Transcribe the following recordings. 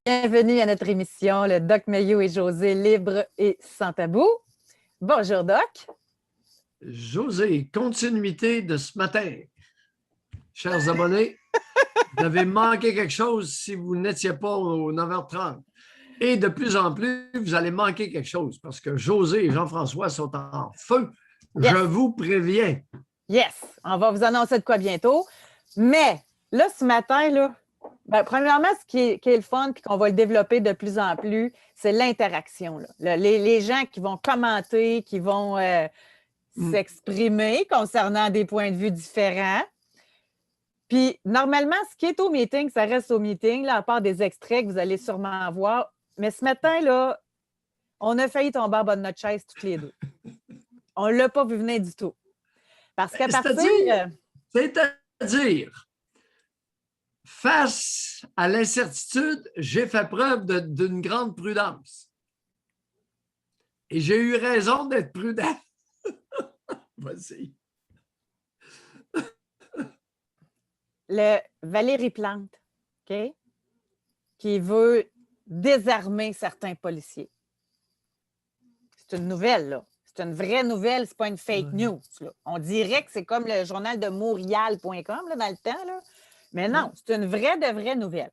Bienvenue à notre émission, le Doc Meillot et José, libre et sans tabou. Bonjour, Doc. José, continuité de ce matin. Chers abonnés, vous avez manqué quelque chose si vous n'étiez pas au 9h30. Et de plus en plus, vous allez manquer quelque chose parce que José et Jean-François sont en feu. Yes. Je vous préviens. Yes, on va vous annoncer de quoi bientôt. Mais là, ce matin, là, premièrement, ce qui est le fun et qu'on va le développer de plus en plus, c'est l'interaction. Les gens qui vont commenter, qui vont s'exprimer concernant des points de vue différents. Puis, normalement, ce qui est au meeting, ça reste au meeting, là, à part des extraits que vous allez sûrement voir. Mais ce matin, là, on a failli tomber en bas de notre chaise toutes les deux. On ne l'a pas vu venir du tout. Parce qu'à partir... C'est-à-dire, face à l'incertitude, j'ai fait preuve d'une grande prudence. Et j'ai eu raison d'être prudent. Vas-y. Le Valérie Plante, OK, qui veut désarmer certains policiers. C'est une nouvelle, là. C'est une vraie nouvelle, c'est pas une fake news. Là. On dirait que c'est comme le journal de Montréal.com dans le temps, là. Mais non, c'est une vraie nouvelle.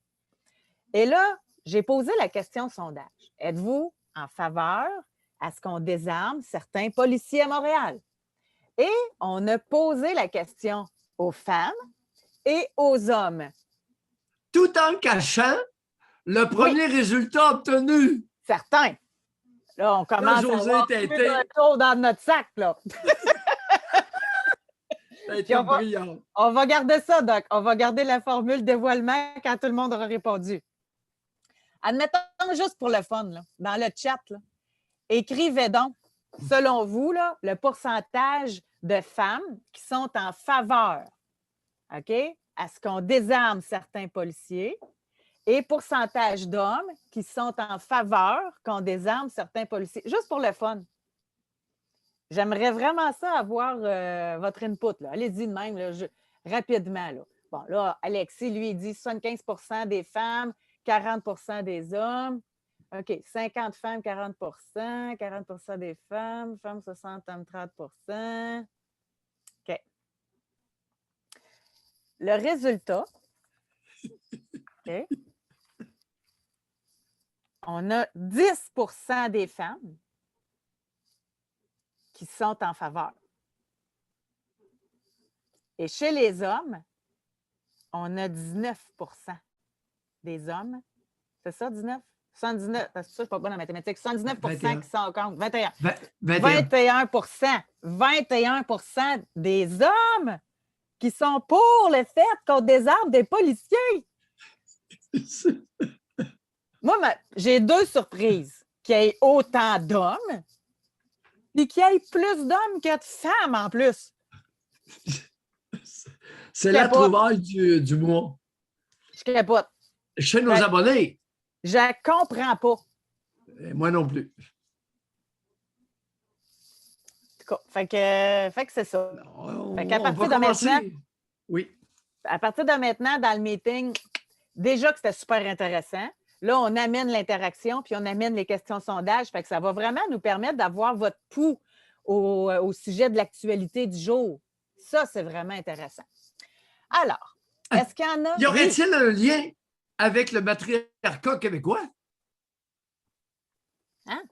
Et là, j'ai posé la question sondage. Êtes-vous en faveur à ce qu'on désarme certains policiers à Montréal? Et on a posé la question aux femmes et aux hommes. Tout en cachant le premier résultat obtenu. Certain. Là, on commence à avoir plus un tour dans notre sac, là. On va garder ça, Doc. On va garder la formule dévoilement quand tout le monde aura répondu. Admettons, juste pour le fun, là, dans le chat, là, écrivez donc, selon vous, là, le pourcentage de femmes qui sont en faveur, OK, à ce qu'on désarme certains policiers et pourcentage d'hommes qui sont en faveur qu'on désarme certains policiers. Juste pour le fun. J'aimerais vraiment ça avoir votre input. Là. Allez-y de même, là, rapidement. Là. Bon, là, Alexis, lui, il dit 75 des femmes, 40 des hommes. OK, 50 femmes, 40 des femmes, femmes 60, hommes 30 OK. Le résultat, OK, on a 10 des femmes qui sont en faveur. Et chez les hommes, on a 19 des hommes. C'est ça, 19? 79, parce que ça, je ne suis pas bonne en mathématiques. 79 qui sont contre. 21. 21 des hommes qui sont pour le fait qu'on désarme des policiers. Moi, j'ai deux surprises. Qu'il y ait autant d'hommes et qu'il y ait plus d'hommes que de femmes en plus. C'est la trouvaille du mois. Je capote. Chez nos abonnés. Je ne comprends pas. Et moi non plus. Fait que c'est ça. Fait qu'à partir de maintenant, oui. À partir de maintenant, dans le meeting, déjà que c'était super intéressant. Là, on amène l'interaction, puis on amène les questions sondage. Fait que ça va vraiment nous permettre d'avoir votre pouls au sujet de l'actualité du jour. Ça, c'est vraiment intéressant. Alors, est-ce qu'il y en a... Y aurait-il un lien avec le matriarcat québécois? Hein?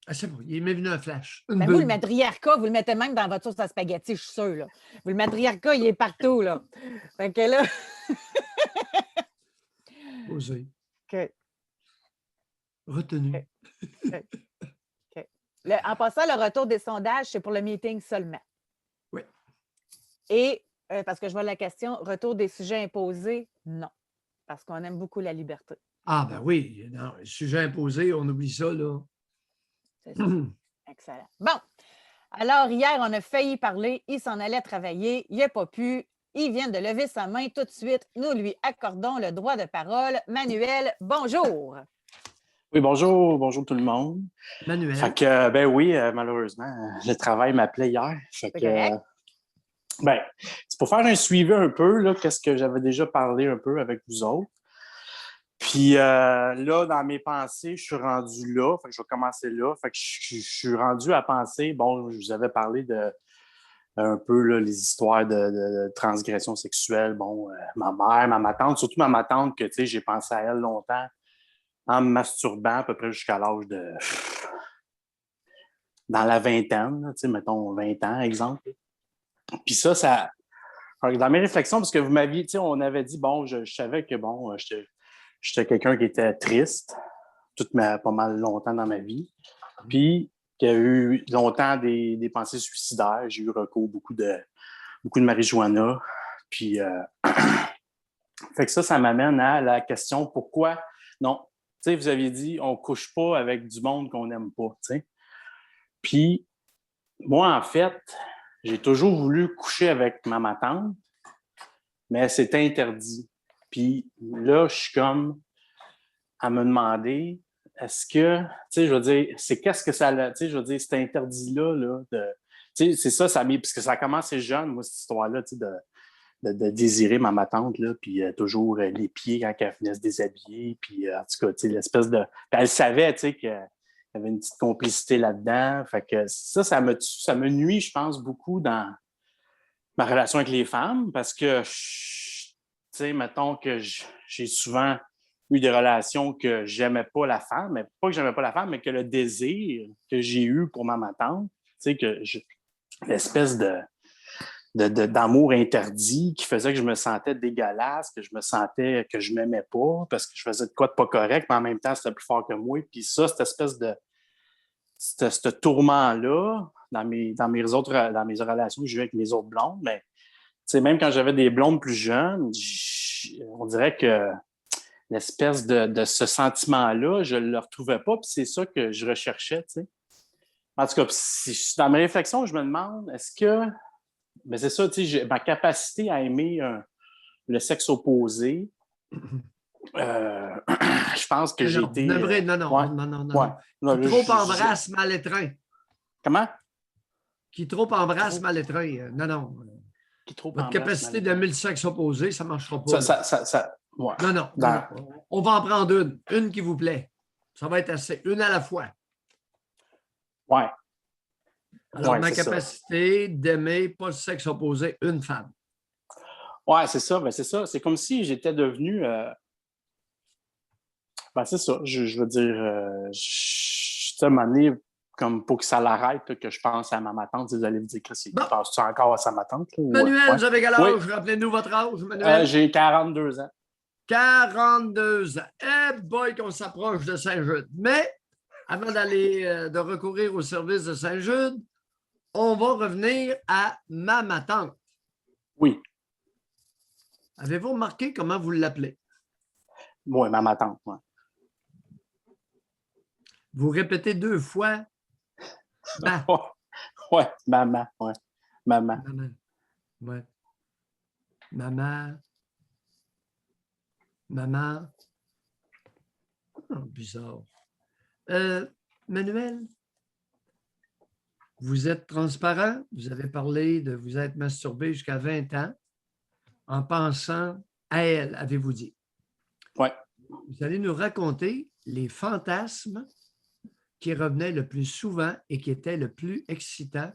Ah, c'est bon, il m'est venu un flash. Ben vous, le matriarcat, vous le mettez même dans votre sauce à spaghetti, je suis sûre. Là. Vous, le matriarcat, il est partout. Là. Fait que là... Osez. OK. Retenu. Okay. Okay. En passant, le retour des sondages, c'est pour le meeting seulement. Oui. Et, parce que je vois la question, retour des sujets imposés, non. Parce qu'on aime beaucoup la liberté. Ah, ben oui. Non, sujet imposé, on oublie ça, là. C'est ça. Excellent. Bon. Alors, hier, on a failli parler. Il s'en allait travailler. Il n'a pas pu. Il vient de lever sa main tout de suite. Nous lui accordons le droit de parole. Manuel, bonjour. Oui, bonjour. Bonjour tout le monde. Manuel. Fait que, ben oui, malheureusement, le travail m'appelait hier. Fait que, ben, c'est pour faire un suivi un peu, là, qu'est-ce que j'avais déjà parlé un peu avec vous autres. Puis là, dans mes pensées, je suis rendu là. Fait que je vais commencer là. Fait que je suis rendu à penser, bon, je vous avais parlé de un peu là, les histoires de transgression sexuelle. Bon, ma mère, ma tante, surtout ma tante, que tu sais, j'ai pensé à elle longtemps en me masturbant à peu près jusqu'à l'âge de dans la vingtaine, tu sais, mettons 20 ans, exemple. Puis ça, dans mes réflexions, parce que vous m'aviez, tu sais, on avait dit, bon, je savais que, bon, j'étais quelqu'un qui était triste pas mal longtemps dans ma vie. Puis, qu'il y a eu longtemps des pensées suicidaires. J'ai eu recours beaucoup de marijuana. Puis, fait que ça m'amène à la question pourquoi non. Tu sais, vous aviez dit, on couche pas avec du monde qu'on n'aime pas, tu sais. Puis, moi, en fait, j'ai toujours voulu coucher avec ma tante, mais c'était interdit. Puis là, je suis comme à me demander, est-ce que, tu sais, je veux dire, c'est qu'est-ce que ça, tu sais, je veux dire, cet interdit-là, tu sais, c'est ça, parce que ça a commencé jeune, moi, cette histoire-là, tu sais, de désirer ma tante, là, puis toujours les pieds quand elle venait se déshabiller, puis en tout cas, tu sais, l'espèce de... Puis elle savait, tu sais, qu'il y avait une petite complicité là-dedans, fait que ça me nuit, je pense, beaucoup dans ma relation avec les femmes, parce que, tu sais, mettons que j'ai souvent eu des relations que j'aimais pas la femme, mais pas que j'aimais pas la femme, mais que le désir que j'ai eu pour ma tante, tu sais, l'espèce d'amour interdit qui faisait que je me sentais dégueulasse, que je me sentais que je m'aimais pas parce que je faisais de quoi de pas correct, mais en même temps, c'était plus fort que moi. Puis ça, cette espèce de ce tourment-là dans mes relations que j'ai eues avec mes autres blondes, mais même quand j'avais des blondes plus jeunes, on dirait que l'espèce de ce sentiment-là, je ne le retrouvais pas, puis c'est ça que je recherchais, tu sais. En tout cas, dans mes réflexions, je me demande, est-ce que, ben c'est ça, tu sais, ma capacité à aimer le sexe opposé, je pense que j'ai été... non, ouais, non. non, Qui là, trop embrasse mal étreint. Comment? Qui trop embrasse mal étreint. Non. Qui trop Votre embrasse capacité d'aimer le sexe opposé, ça ne marchera pas. Ouais. Non. On va en prendre une qui vous plaît. Ça va être assez. Une à la fois. Ouais. Alors, ma capacité d'aimer pas le sexe opposé, une femme. Ouais, c'est ça. Ben, c'est ça. C'est comme si j'étais devenu... Ben, c'est ça. Je veux dire, à un moment donné, comme pour que ça l'arrête, que je pense à ma tante, vous allez me dire, Chris, penses-tu encore à ma tante? Manuel, vous avez quel âge? Oui. Rappelez-nous votre âge, Manuel. J'ai 42 ans. 42 ans. Eh boy, qu'on s'approche de Saint-Jude. Mais, avant de recourir au service de Saint-Jude, on va revenir à ma tante. Oui. Avez-vous remarqué comment vous l'appelez? Oui, ma tante, oui. Vous répétez 2 fois. Oui, maman, oui. Maman. Ouais. Maman. Oh, bizarre. Manuel, vous êtes transparent. Vous avez parlé de vous être masturbé jusqu'à 20 ans en pensant à elle, avez-vous dit. Oui. Vous allez nous raconter les fantasmes qui revenaient le plus souvent et qui étaient le plus excitants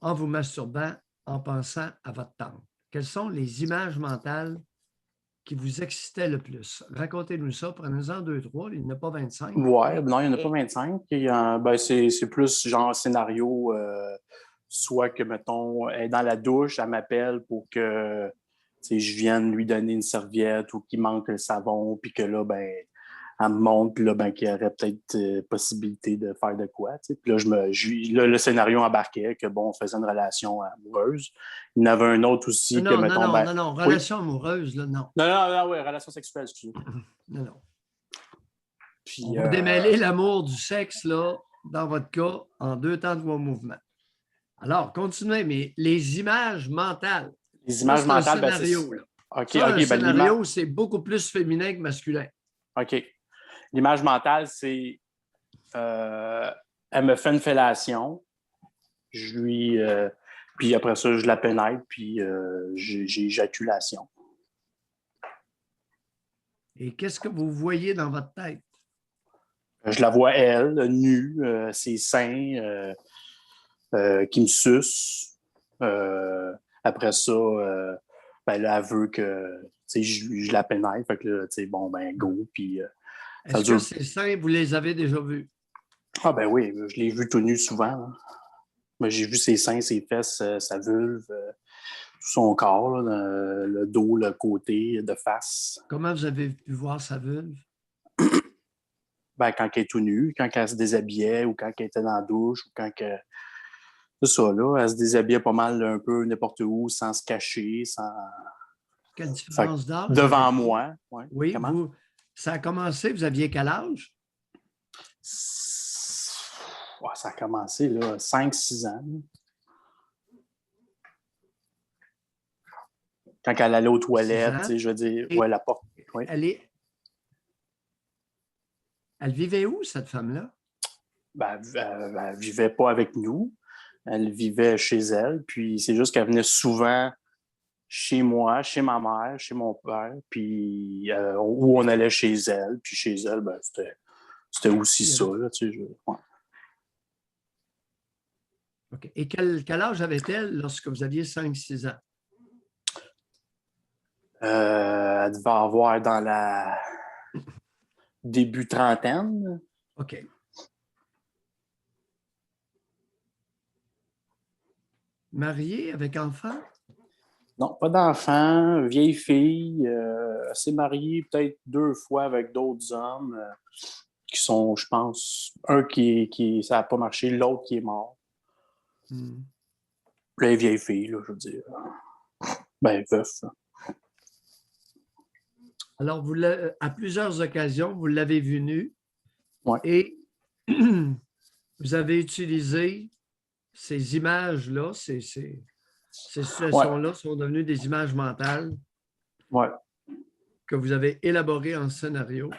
en vous masturbant en pensant à votre tante. Quelles sont les images mentales qui vous excitaient le plus? Racontez-nous ça. Prenez-en 2, 3. Il n'y en a pas 25. Oui, non, il n'y en a pas 25. Ben, c'est plus genre scénario, soit que, mettons, elle est dans la douche, elle m'appelle pour que je vienne lui donner une serviette ou qu'il manque le savon, puis que là, ben, elle me montre, puis là, ben, qu'il y aurait peut-être possibilité de faire de quoi. T'sais. Puis là, le scénario embarquait que, bon, on faisait une relation amoureuse. Il y en avait un autre aussi non, que, mettons... Non. Relation amoureuse, là, non. Non, oui, relation sexuelle, excusez. Non. Puis, on va démêler l'amour du sexe, là, dans votre cas, en 2 temps de 3 mouvements. Alors, continuez, mais les images mentales. Les images mentales, c'est un scénario, là. Un scénario, c'est beaucoup plus féminin que masculin. OK. L'image mentale, c'est elle me fait une fellation, je lui puis après ça, je la pénètre, puis j'ai éjaculation. Et qu'est-ce que vous voyez dans votre tête? Je la vois, elle, nue, ses seins qui me sucent. Après ça, ben là, elle veut que je la pénètre. Fait que là, bon, ben, go. Puis, ça Est-ce que dure. ces seins, vous les avez déjà vus? Ah, ben oui, je l'ai vu tout nu souvent. Là. Ben, j'ai vu ses seins, ses fesses, sa vulve, tout son corps, là, le dos, le côté, de face. Comment vous avez pu voir sa vulve? Ben, quand elle est tout nue, quand elle se déshabillait ou quand elle était dans la douche ou quand que. C'est ça, là. Elle se déshabillait pas mal un peu n'importe où, sans se cacher, sans. Quelle Fait différence d'âge? devant moi. Ouais. Oui, Comment? ça a commencé, vous aviez quel âge? Ouais, ça a commencé, là, 5-6 ans. Là. Quand elle allait aux toilettes, je veux dire, ouais, la porte. Oui. Elle vivait où, cette femme-là? Ben, elle vivait pas avec nous. Elle vivait chez elle. Puis c'est juste qu'elle venait souvent chez moi, chez ma mère, chez mon père. Puis où on allait chez elle. Puis chez elle, ben, c'était aussi ça. Là, ouais. OK. Et quel âge avait-elle lorsque vous aviez 5-6 ans? Elle devait avoir dans la début trentaine. OK. Mariée avec enfant? Non, pas d'enfant, vieille fille. Elle s'est mariée peut-être 2 fois avec d'autres hommes qui sont, je pense, un qui ça n'a pas marché, l'autre qui est mort. La vieille fille, là, je veux dire. Ben, veuf. Alors, à plusieurs occasions, vous l'avez vue nue. Ouais. Et vous avez utilisé ces images-là, ces situations-là sont devenues des images mentales que vous avez élaborées en scénario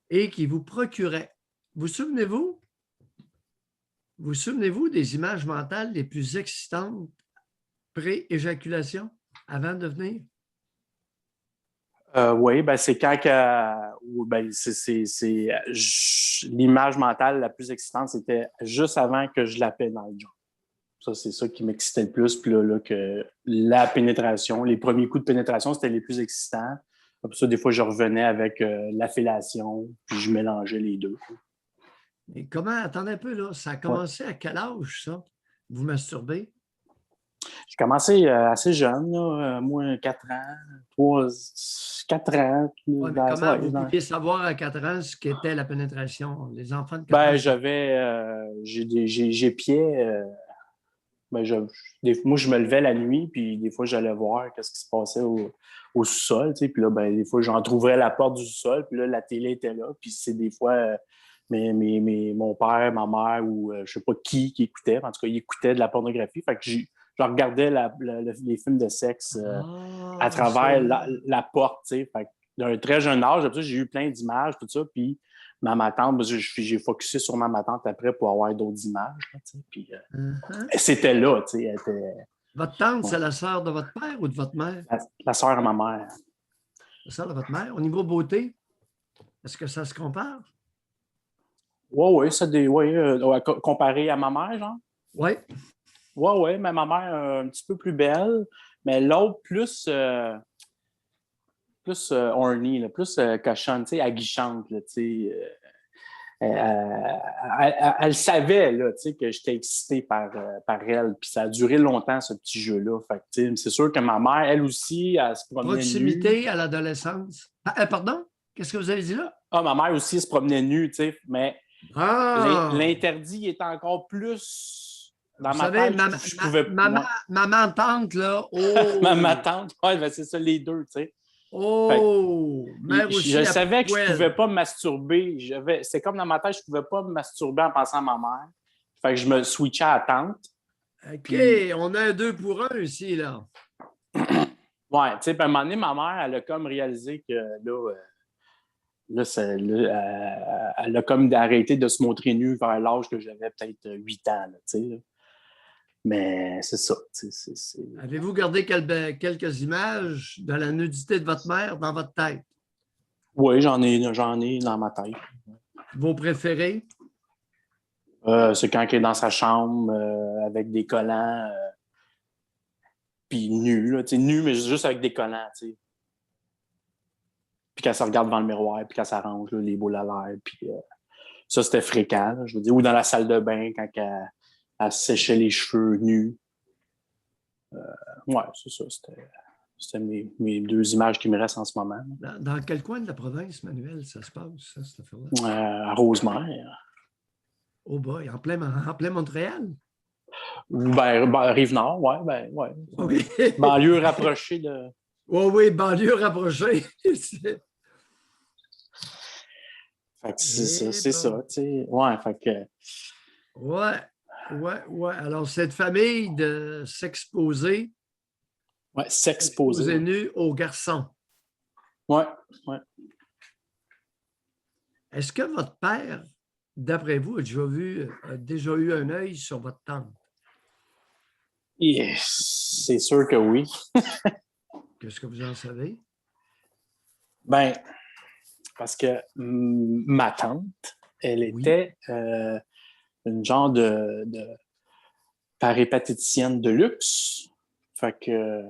et qui vous procuraient. Vous souvenez-vous des images mentales les plus excitantes pré-éjaculation avant de venir? Oui, ben c'est quand l'image mentale la plus excitante, c'était juste avant que je la pénètre. Ça, c'est ça qui m'excitait le plus. Puis là, que la pénétration, les premiers coups de pénétration, c'était les plus excitants. Après ça, des fois, je revenais avec la fellation, puis je mélangeais les deux. Et comment, attendez un peu, là, ça a commencé à quel âge, ça? Vous masturbez? J'ai commencé assez jeune, là, moi, 4 ans, 4 ans. Ouais, mais comment vous pouviez savoir à 4 ans ce qu'était la pénétration? Les enfants de 4 ans? J'ai pied. Ben, moi, je me levais la nuit, puis des fois, j'allais voir qu'est-ce qui se passait au sous-sol. Puis là, ben, des fois, j'entrouvrais la porte du sous-sol, puis là, la télé était là. Puis c'est des fois mon père, ma mère ou je ne sais pas qui écoutait. En tout cas, ils écoutaient de la pornographie. Fait que je regardais les films de sexe à travers la porte. Fait que d'un très jeune âge, j'ai eu plein d'images, tout ça. Puis ma tante, j'ai focusé sur ma tante après pour avoir d'autres images. Là, puis c'était là. Votre tante, c'est la sœur de votre père ou de votre mère? La sœur de ma mère. La sœur de votre mère. Au niveau beauté, est-ce que ça se compare? Oui, comparé à ma mère, genre? Oui. Oui, mais ma mère un petit peu plus belle, mais l'autre plus horny, là, plus cochonne, aguichante, là, elle savait là, que j'étais excité par elle, puis ça a duré longtemps, ce petit jeu-là. C'est sûr que ma mère, elle aussi, elle se promenait Proximité à l'adolescence. Pardon? Qu'est-ce que vous avez dit là? Ah, ma mère aussi se promenait nue, mais l'interdit est encore plus dans ma tête. Je pouvais ma tante, là. Oh. ma tante, ben, c'est ça, les deux, tu sais. Oh! Je savais que je ne pouvais pas me masturber. C'est comme dans ma tête, je ne pouvais pas me masturber en pensant à ma mère. Fait que je me switchais à la tante. OK, on a un 2 pour 1 ici, là. Ouais, tu sais, puis à un moment donné, ma mère, elle a comme réalisé que elle a comme arrêté de se montrer nue vers l'âge que j'avais peut-être 8 ans, tu sais. Mais c'est ça. Avez-vous gardé quelques images de la nudité de votre mère dans votre tête? Oui, j'en ai dans ma tête. Vos préférés? C'est quand il est dans sa chambre avec des collants, puis nu, là, nu, mais juste avec des collants, tu sais. Puis quand ça regarde devant le miroir, puis quand ça range là, les boules à l'air, puis ça, c'était fréquent, là, je veux dire. Ou dans la salle de bain, quand elle séchait les cheveux nus. Ouais, c'est ça, c'était mes deux images qui me restent en ce moment. Dans quel coin de la province, Manuel, ça se passe, ça, cette affaire-là? À Rosemère. Oh boy, en plein Montréal? Ben, Rive-Nord, ouais. Oui. Banlieue rapprochée de... Oui, banlieue rapprochée. Fait que c'est ça, tu sais. Ouais, fait que... Ouais. Alors, cette famille de s'exposer... Ouais, s'exposer. Nu aux garçons. Ouais. Est-ce que votre père, d'après vous, a déjà eu un œil sur votre tante? C'est sûr que oui. Qu'est-ce que vous en savez? Ben, parce que ma tante, elle était une genre de péripatéticienne de luxe. Fait que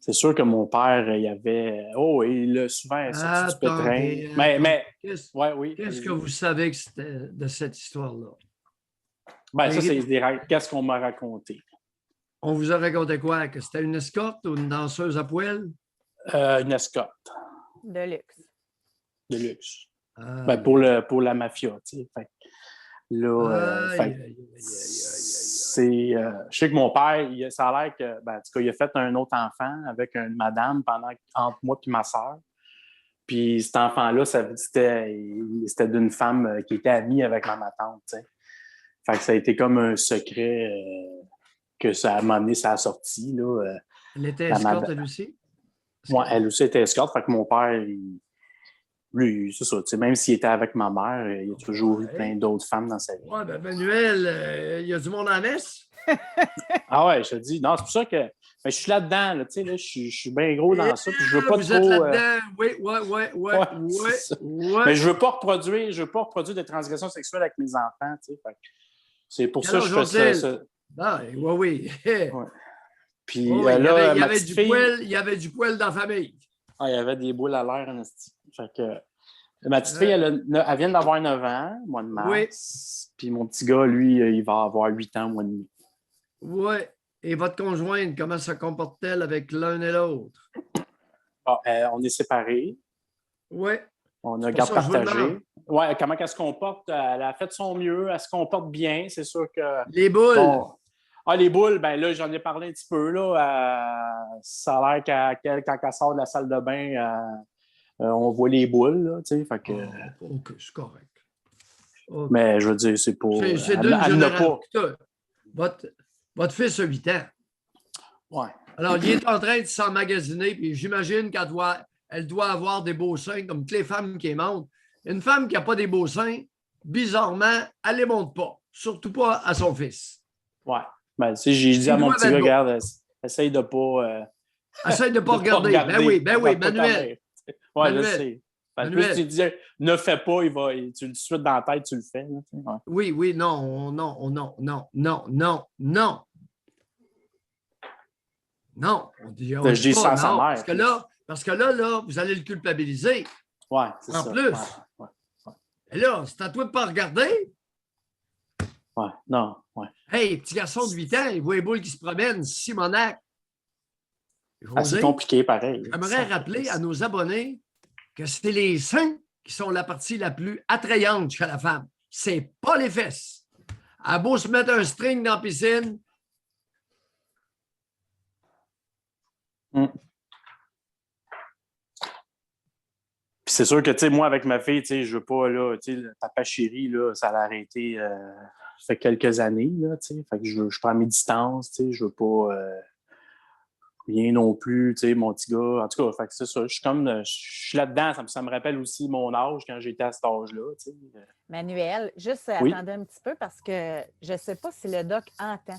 c'est sûr que mon père, il a souvent sorti du pétrin. Mais qu'est-ce que vous savez de cette histoire-là? Ben, ça, c'est des qu'est-ce qu'on m'a raconté? On vous a raconté quoi? Que c'était une escorte ou une danseuse à poil? Une escorte. De luxe. De luxe. Ben, pour la mafia, tu sais. Fait là, c'est... je sais que mon père, ça a l'air que... Ben, en tout cas, il a fait un autre enfant avec une madame entre moi et ma soeur. Puis cet enfant-là, c'était d'une femme qui était amie avec ma tante, tu sais. Fait que ça a été comme un secret que ça a amené sa sortie, là. Elle était escorte, elle aussi? Oui, elle aussi était escorte. Fait que mon père, lui, c'est ça. Même s'il était avec ma mère, il y a toujours eu plein d'autres femmes dans sa vie. Oui, ben Manuel, il y a du monde en messe? Ah ouais, je te dis. Non, c'est pour ça que je suis là-dedans. Là, là, je suis bien gros dans ça. Puis je veux pas vous êtes là-dedans. Oui. Mais je veux pas reproduire des transgressions sexuelles avec mes enfants. C'est pour ça que je fais ça. Ah, oui. Ouais. Puis il y avait du poil dans la famille. Ah, il y avait des boules à l'air en esti. Fait que ma petite fille, elle vient d'avoir 9 ans, mois de mars. Oui. Puis mon petit gars, lui, il va avoir 8 ans, mois de mai. Oui. Et votre conjointe, comment se comporte-t-elle avec l'un et l'autre? Ah, on est séparés. Oui. On a garde partagée. Oui, comment elle se comporte? Elle a fait son mieux. Elle se comporte bien. C'est sûr que... Les boules! Bon, les boules, ben là, j'en ai parlé un petit peu. Là, ça a l'air quand elle sort de la salle de bain, on voit les boules. Là, fait que... OK, c'est correct. Okay. Mais je veux dire, c'est pour... C'est d'une génération. Votre fils a 8 ans. Oui. Alors, il est en train de s'emmagasiner, puis j'imagine qu'elle doit avoir des beaux seins, comme toutes les femmes qui les montrent. Une femme qui n'a pas des beaux seins, bizarrement, elle ne les montre pas. Surtout pas à son fils. Oui. Ben, j'ai dit à mon petit gars, regarde, essaye de ne pas... essaye de ne pas regarder. Ben oui, Manuel. Oui, je sais. Plus tu dis, ne fais pas, tu le suis dans la tête, tu le fais. Là, ouais. Oui, non. Non, on dit je dis ça à sa mère. Parce que là, vous allez le culpabiliser. Oui, c'est ça. En plus. Ouais. Et là, c'est à toi de ne pas regarder. Oui, non, oui. Hey, petit garçon de 8 ans, il voit les boules qui se promènent, Simonac. C'est compliqué, pareil. J'aimerais rappeler à nos abonnés que c'est les seins qui sont la partie la plus attrayante chez la femme. C'est pas les fesses. Elle a beau se mettre un string dans la piscine. Puis c'est sûr que, tu sais, moi, avec ma fille, tu sais, je veux pas, là, tu sais, le papa chéri, là, ça l'a arrêté ça fait quelques années, là, tu sais. Fait que je prends mes distances, tu sais, je veux pas rien non plus, tu sais, mon petit gars. En tout cas, fait que c'est ça. Je suis là-dedans. Ça me rappelle aussi mon âge quand j'étais à cet âge-là, tu sais. Manuel, juste attendez un petit peu parce que je ne sais pas si le doc entend.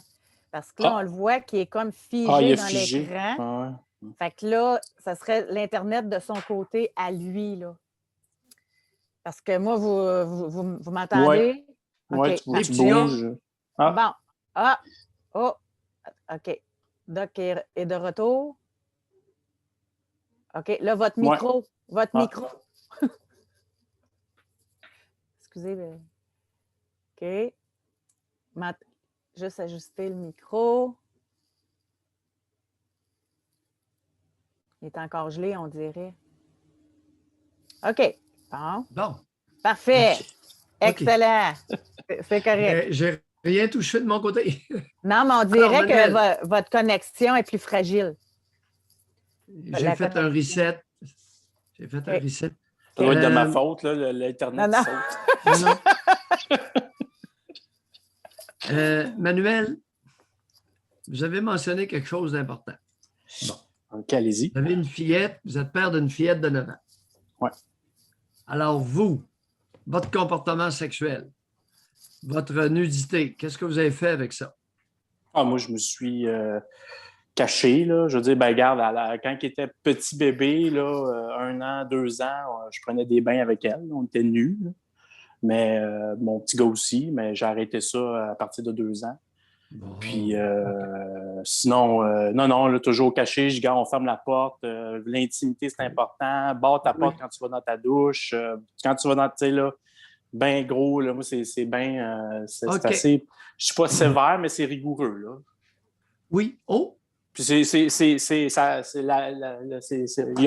Parce que là, on le voit qui est comme figé dans l'écran. Fait que là, ça serait l'Internet de son côté à lui, là. Parce que moi, vous m'entendez? Ouais, OK. tu Les petits bouges. Ah, Bon. Ah! Oh! OK. Doc est de retour. OK. Là, votre Ouais. micro. Votre Ah. micro. Excusez. OK. Juste ajuster le micro. Il est encore gelé, on dirait. OK. Bon. Bon. Parfait. OK. Excellent. C'est correct. J'ai rien touché de mon côté. Non, mais on dirait que votre connexion est plus fragile. J'ai fait un reset. J'ai fait un reset. Ça doit être de ma faute, là, l'Internet Non. saute. Non. Manuel, vous avez mentionné quelque chose d'important. Bon. OK, allez-y. Vous avez une fillette, vous êtes père d'une fillette de 9 ans. Oui. Alors, vous, votre comportement sexuel, votre nudité, qu'est-ce que vous avez fait avec ça? Ah, moi, je me suis caché, là. Je veux dire, ben, regarde, quand il était petit bébé, là, 1 an, 2 ans, je prenais des bains avec elle. On était nus, là. Mais mon petit gars aussi, mais j'ai arrêté ça à partir de 2 ans. Bon. Puis sinon, non, là, toujours caché. Je dis, on ferme la porte. L'intimité, c'est important. Barre ta porte quand tu vas dans ta douche. Quand tu vas dans, tu sais, là, bien gros, là, moi, c'est bien, c'est assez, je suis pas sévère, mais c'est rigoureux, là. Oui. Oh! Puis il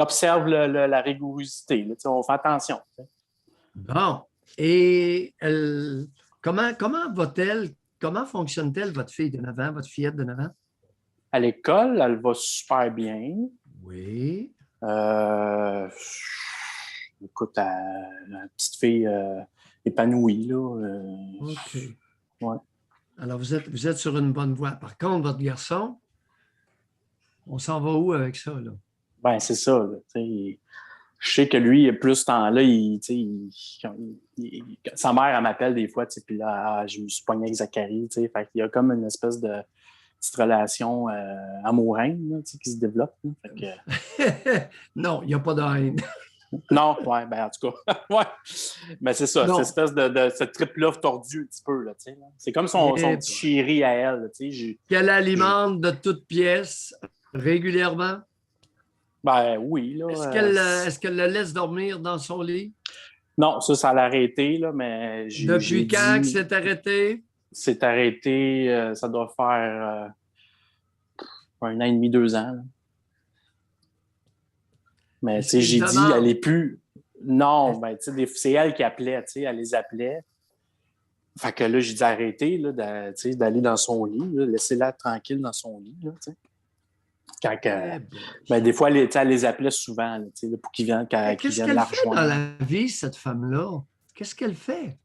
observe la rigorosité, là, on fait attention. Bon. Et comment va-t-elle? Comment fonctionne-t-elle, votre fille de 9 ans, votre fillette de 9 ans? À l'école, elle va super bien. Oui. Écoute, la petite fille épanouie, là. OK. Ouais. Alors, vous êtes sur une bonne voie. Par contre, votre garçon, on s'en va où avec ça, là? Ben, c'est ça, là, je sais que lui, plus ce temps-là, sa mère, elle m'appelle des fois, puis là, je me suis pogné avec Zachary, fait qu'il y a comme une espèce de petite relation amoureuse qui se développe. Là, Non, il n'y a pas de haine. Non, ouais, ben en tout cas, ouais. Mais c'est ça, Non. cette espèce de ce trip-là tordu un petit peu, là, c'est comme son petit chéri à elle, Qu'elle alimente de toutes pièces régulièrement? Ben oui, là. Est-ce qu'elle le laisse dormir dans son lit? Non, ça l'a arrêté, là, mais Depuis quand que c'est arrêté? C'est arrêté, ça doit faire 1 an et demi, 2 ans. Là. Mais tu sais, j'ai dit, elle n'est plus. Non, ben tu sais, c'est elle qui appelait, tu sais, elle les appelait. Fait que là, j'ai dit arrêter là, d'aller dans son lit, laissez-la tranquille dans son lit, là, tu sais. Ben, des fois, elle les appelait souvent là, pour qu'ils viennent, Qu'est-ce qu'elle fait dans la vie, cette femme-là? Qu'est-ce qu'elle fait?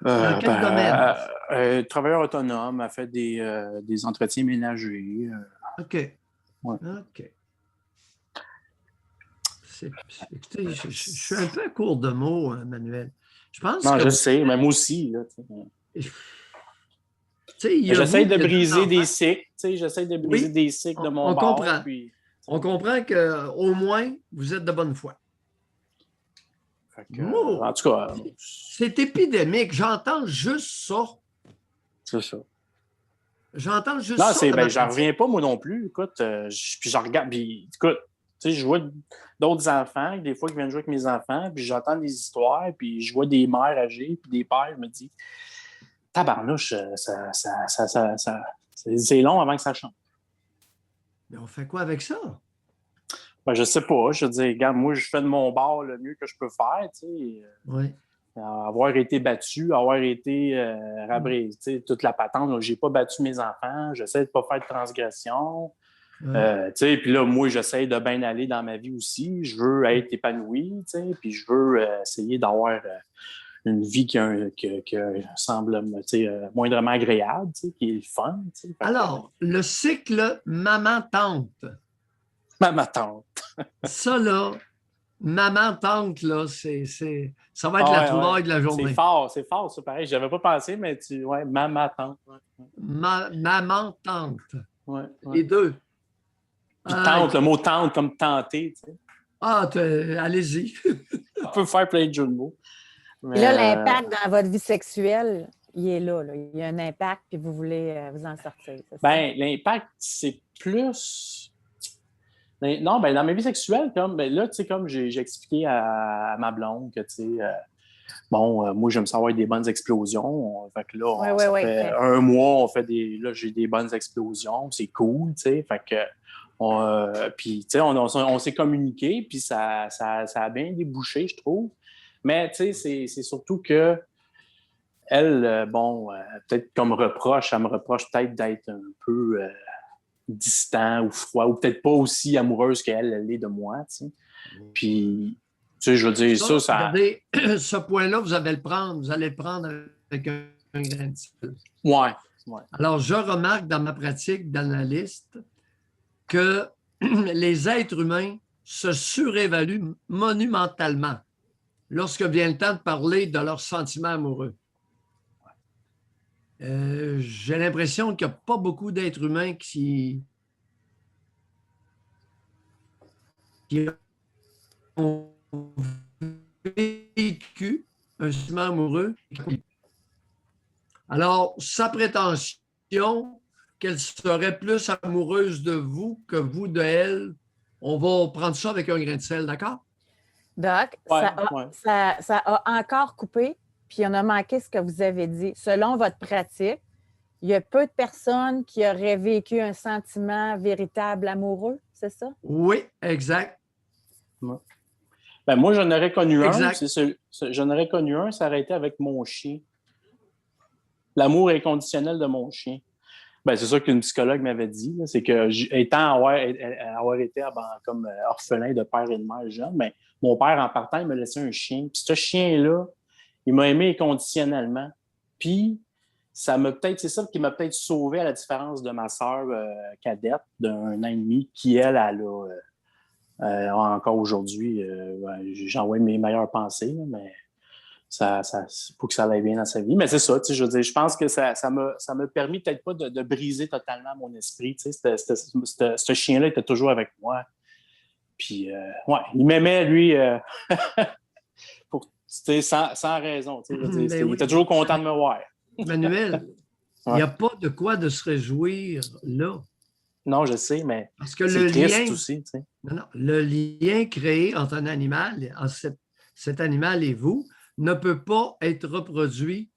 Dans quel domaine? Travailleur autonome, elle fait des entretiens ménagers. OK. Ouais. OK. Écoutez, je suis un peu à court de mots, Manuel. Je pense non, je sais, mais moi aussi. Là, j'essaie de briser des cycles. J'essaie de briser des cycles de mon bord. Comprend. Puis, on comprend qu'au moins, vous êtes de bonne foi. En tout cas... C'est épidémique. J'entends juste ça. C'est ça. J'entends juste ça. Non, ben, j'en reviens pas, moi non plus. Écoute, puis je regarde... Puis, écoute, je vois d'autres enfants, des fois, qui viennent jouer avec mes enfants, puis j'entends des histoires, puis je vois des mères âgées, puis des pères, je me dis... Tabarnouche, c'est long avant que ça change. Mais on fait quoi avec ça? Ben, je sais pas. Je veux dire, regarde, moi, je fais de mon bord le mieux que je peux faire, tu sais. Oui. Avoir été battu, avoir été rabré, tu sais, toute la patente. J'ai pas battu mes enfants, j'essaie de pas faire de transgression. Tu sais, puis là, moi, j'essaie de bien aller dans ma vie aussi. Je veux être épanoui, tu sais, puis je veux essayer d'avoir... une vie qui semble moindrement agréable, qui est le fun. Alors, le cycle maman-tante. Maman-tante. Ça, là, maman-tante, là, ça va être la trouvaille de la journée. C'est fort, ça, pareil. Je n'avais pas pensé, mais maman-tante. Maman-tante. Ouais. Les deux. Puis tante, le mot tante comme tenter, tu sais. Ah, allez-y. peut faire plein de jeux de mots. Mais, Et là, l'impact dans votre vie sexuelle, il est là. Il y a un impact, puis vous voulez vous en sortir. C'est ça? L'impact, c'est plus. Non, dans ma vie sexuelle, là, tu sais, comme j'ai expliqué à ma blonde que, tu sais, moi, j'aime savoir des bonnes explosions. Fait que là, ça fait un mois, là, j'ai des bonnes explosions. C'est cool, tu sais. Fait que, puis, tu sais, on s'est communiqué, puis ça a bien débouché, je trouve. Mais, tu sais, c'est surtout que elle, peut-être comme reproche, elle me reproche peut-être d'être un peu distant ou froid, ou peut-être pas aussi amoureuse qu'elle est de moi, tu sais. Puis, tu sais, je veux dire, ça... Regardez, ce point-là, vous allez le prendre avec un grain de sel. Ouais. Alors, je remarque dans ma pratique d'analyste que les êtres humains se surévaluent monumentalement lorsque vient le temps de parler de leurs sentiments amoureux. J'ai l'impression qu'il n'y a pas beaucoup d'êtres humains qui ont vécu un sentiment amoureux. Alors, sa prétention qu'elle serait plus amoureuse de vous que vous de elle, on va prendre ça avec un grain de sel, d'accord? Doc, ça a encore coupé, puis on a manqué ce que vous avez dit. Selon votre pratique, il y a peu de personnes qui auraient vécu un sentiment véritable amoureux, c'est ça? Oui, exact. Ouais. Moi, j'en aurais connu exact. J'en aurais connu un, ça aurait été avec mon chien. L'amour inconditionnel de mon chien. C'est ça qu'une psychologue m'avait dit, là, c'est que, avoir été comme orphelin de père et de mère jeune, mais mon père, en partant, il m'a laissé un chien. Puis ce chien-là, il m'a aimé inconditionnellement. Puis, c'est ça qui m'a peut-être sauvé, à la différence de ma sœur cadette d'un an et demi, qui, elle a encore aujourd'hui, j'envoie mes meilleures pensées, là, mais ça faut que ça aille bien dans sa vie. Mais c'est ça, je veux dire, je pense que ça m'a permis peut-être pas de briser totalement mon esprit. Ce chien-là était toujours avec moi. Puis, il m'aimait, lui, sans raison. Il était toujours content de me voir. Manuel, il n'y a pas de quoi de se réjouir là. Non, je sais, mais parce que c'est triste aussi. Non, le lien créé entre un animal, cet animal et vous, ne peut pas être reproduit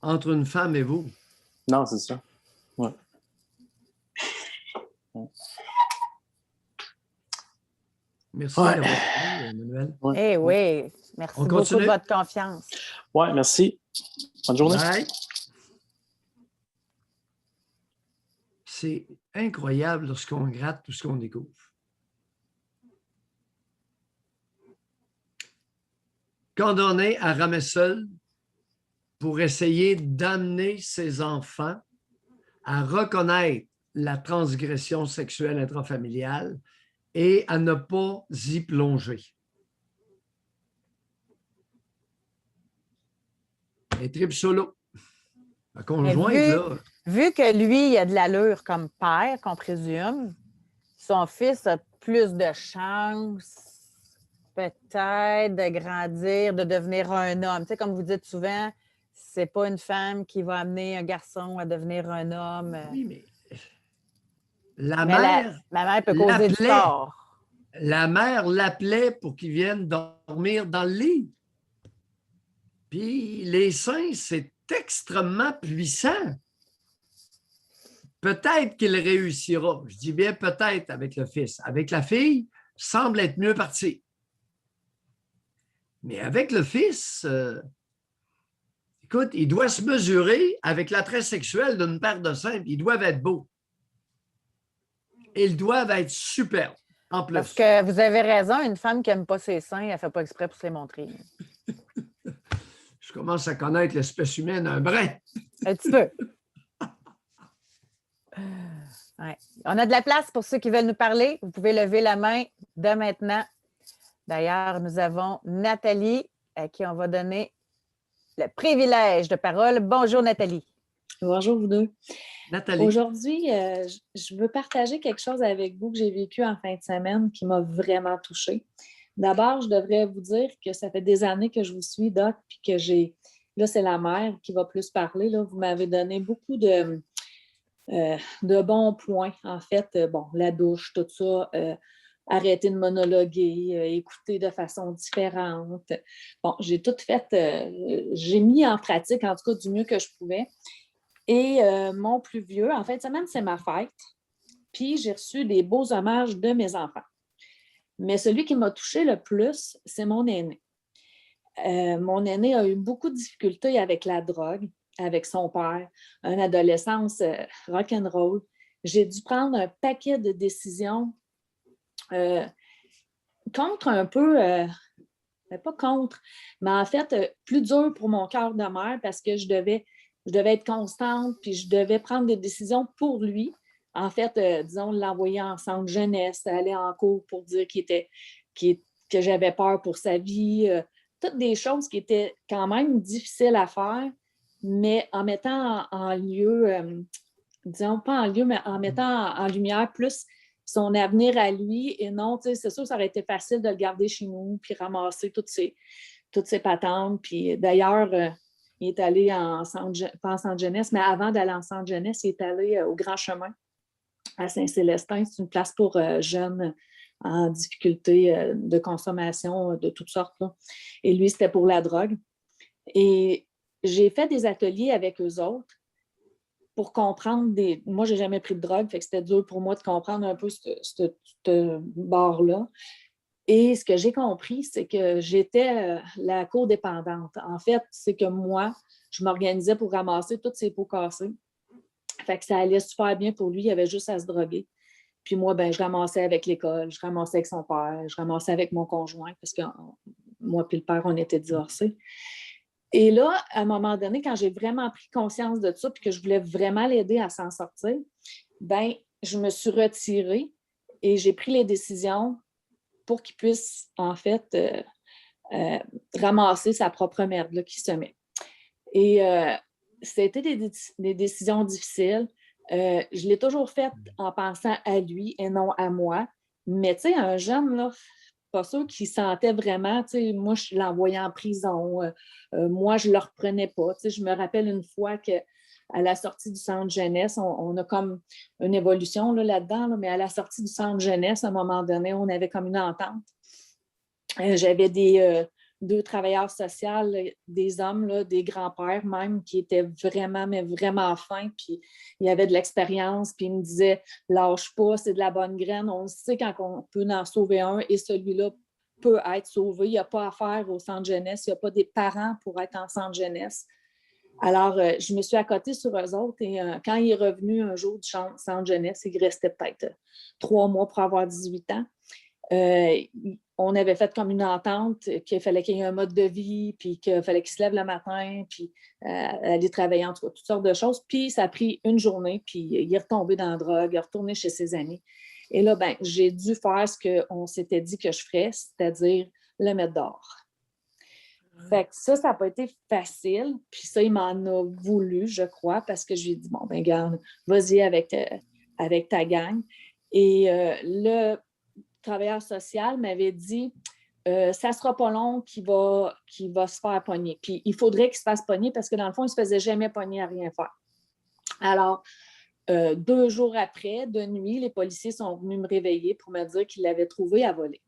entre une femme et vous. Non, c'est ça. Ouais. Merci d'avoir parlé, Emmanuel. Oui, merci beaucoup de votre confiance. Oui, merci. Bonne journée. Bye. C'est incroyable lorsqu'on gratte tout ce qu'on découvre. Condamné à ramer seul pour essayer d'amener ses enfants à reconnaître la transgression sexuelle intrafamiliale et à ne pas y plonger. Et trip solo. La conjointe, là. Vu que lui, il a de l'allure comme père, qu'on présume, son fils a plus de chances peut-être de grandir, de devenir un homme. Tu sais, comme vous dites souvent, c'est pas une femme qui va amener un garçon à devenir un homme. Oui, mais la mère peut causer du tort. La mère l'appelait pour qu'il vienne dormir dans le lit. Puis les seins, c'est extrêmement puissant. Peut-être qu'il réussira. Je dis bien peut-être avec le fils. Avec la fille, semble être mieux parti. Mais avec le fils, écoute, il doit se mesurer avec l'attrait sexuel d'une paire de seins. Ils doivent être beaux. Ils doivent être superbes, en plus. Parce que vous avez raison, une femme qui n'aime pas ses seins, elle ne fait pas exprès pour se les montrer. Je commence à connaître l'espèce humaine un brin. Un petit peu. Ouais. On a de la place pour ceux qui veulent nous parler. Vous pouvez lever la main dès maintenant. D'ailleurs, nous avons Nathalie à qui on va donner le privilège de parole. Bonjour, Nathalie. Bonjour, vous deux. Nathalie. Aujourd'hui, je veux partager quelque chose avec vous que j'ai vécu en fin de semaine qui m'a vraiment touchée. D'abord, je devrais vous dire que ça fait des années que je vous suis, Doc, puis que j'ai... Là, c'est la mère qui va plus parler. Là. Vous m'avez donné beaucoup de bons points, en fait. Bon, la douche, tout ça, arrêter de monologuer, écouter de façon différente. Bon, j'ai tout fait, j'ai mis en pratique, en tout cas, du mieux que je pouvais. Et mon plus vieux, en fin de semaine, c'est ma fête. Puis j'ai reçu des beaux hommages de mes enfants. Mais celui qui m'a touché le plus, c'est mon aîné. Mon aîné a eu beaucoup de difficultés avec la drogue, avec son père, une adolescence rock'n'roll. J'ai dû prendre un paquet de décisions contre un peu, pas contre, mais en fait, plus dur pour mon cœur de mère parce que je devais être constante, puis je devais prendre des décisions pour lui. En fait, disons, l'envoyer en centre jeunesse, aller en cours pour dire que j'avais peur pour sa vie. Toutes des choses qui étaient quand même difficiles à faire, mais en mettant en lieu, disons, pas en lieu, mais en mettant en lumière plus son avenir à lui. Et non, tu sais, c'est sûr, ça aurait été facile de le garder chez nous, puis ramasser toutes ses patentes. Puis d'ailleurs, il est allé pas en centre jeunesse, mais avant d'aller en centre jeunesse, il est allé au Grand Chemin à Saint-Célestin. C'est une place pour jeunes en difficulté de consommation de toutes sortes, là. Et lui, c'était pour la drogue. Et j'ai fait des ateliers avec eux autres pour comprendre Moi, je n'ai jamais pris de drogue, fait que c'était dur pour moi de comprendre un peu ce bord-là. Et ce que j'ai compris, c'est que j'étais la codépendante. En fait, c'est que moi, je m'organisais pour ramasser toutes ces pots cassés. Fait que ça allait super bien pour lui, il avait juste à se droguer. Puis moi, ben, je ramassais avec l'école, je ramassais avec son père, je ramassais avec mon conjoint, parce que moi et le père, on était divorcés. Et là, à un moment donné, quand j'ai vraiment pris conscience de ça, puis que je voulais vraiment l'aider à s'en sortir, ben, je me suis retirée et j'ai pris les décisions pour qu'il puisse, en fait, ramasser sa propre merde là, qui se met. Et c'était des décisions difficiles. Je l'ai toujours faite en pensant à lui et non à moi. Mais tu sais, un jeune, là, pas sûr qu'il sentait vraiment, tu sais, moi, je l'envoyais en prison. Moi, je ne le reprenais pas. Tu sais, je me rappelle une fois qu'à la sortie du centre jeunesse, on a comme une évolution là-dedans, là, mais à la sortie du centre jeunesse, à un moment donné, on avait comme une entente. J'avais deux travailleurs sociaux, des hommes, là, des grands-pères même, qui étaient vraiment, mais vraiment fins, puis il y avait de l'expérience, puis ils me disaient « lâche pas, c'est de la bonne graine, on sait quand on peut en sauver un, et celui-là peut être sauvé, il n'y a pas affaire au centre jeunesse, il n'y a pas des parents pour être en centre jeunesse. » Alors, je me suis accotée sur eux autres, et quand il est revenu un jour du centre jeunesse, il restait peut-être 3 mois pour avoir 18 ans, on avait fait comme une entente qu'il fallait qu'il y ait un mode de vie, puis qu'il fallait qu'il se lève le matin, puis aller travailler, en tout cas, toutes sortes de choses. Puis ça a pris une journée, puis il est retombé dans la drogue, il est retourné chez ses amis. Et là, ben, j'ai dû faire ce qu'on s'était dit que je ferais, c'est-à-dire le mettre dehors. Fait que ça n'a pas été facile. Puis ça, il m'en a voulu, je crois, parce que je lui ai dit, bon, ben garde, vas-y avec ta gang. Et le travailleur social m'avait dit ça ne sera pas long qu'il va se faire pogner. Puis il faudrait qu'il se fasse pogner parce que dans le fond, il ne se faisait jamais pogner à rien faire. Alors, 2 jours après, de nuit, les policiers sont venus me réveiller pour me dire qu'ils l'avaient trouvé à voler.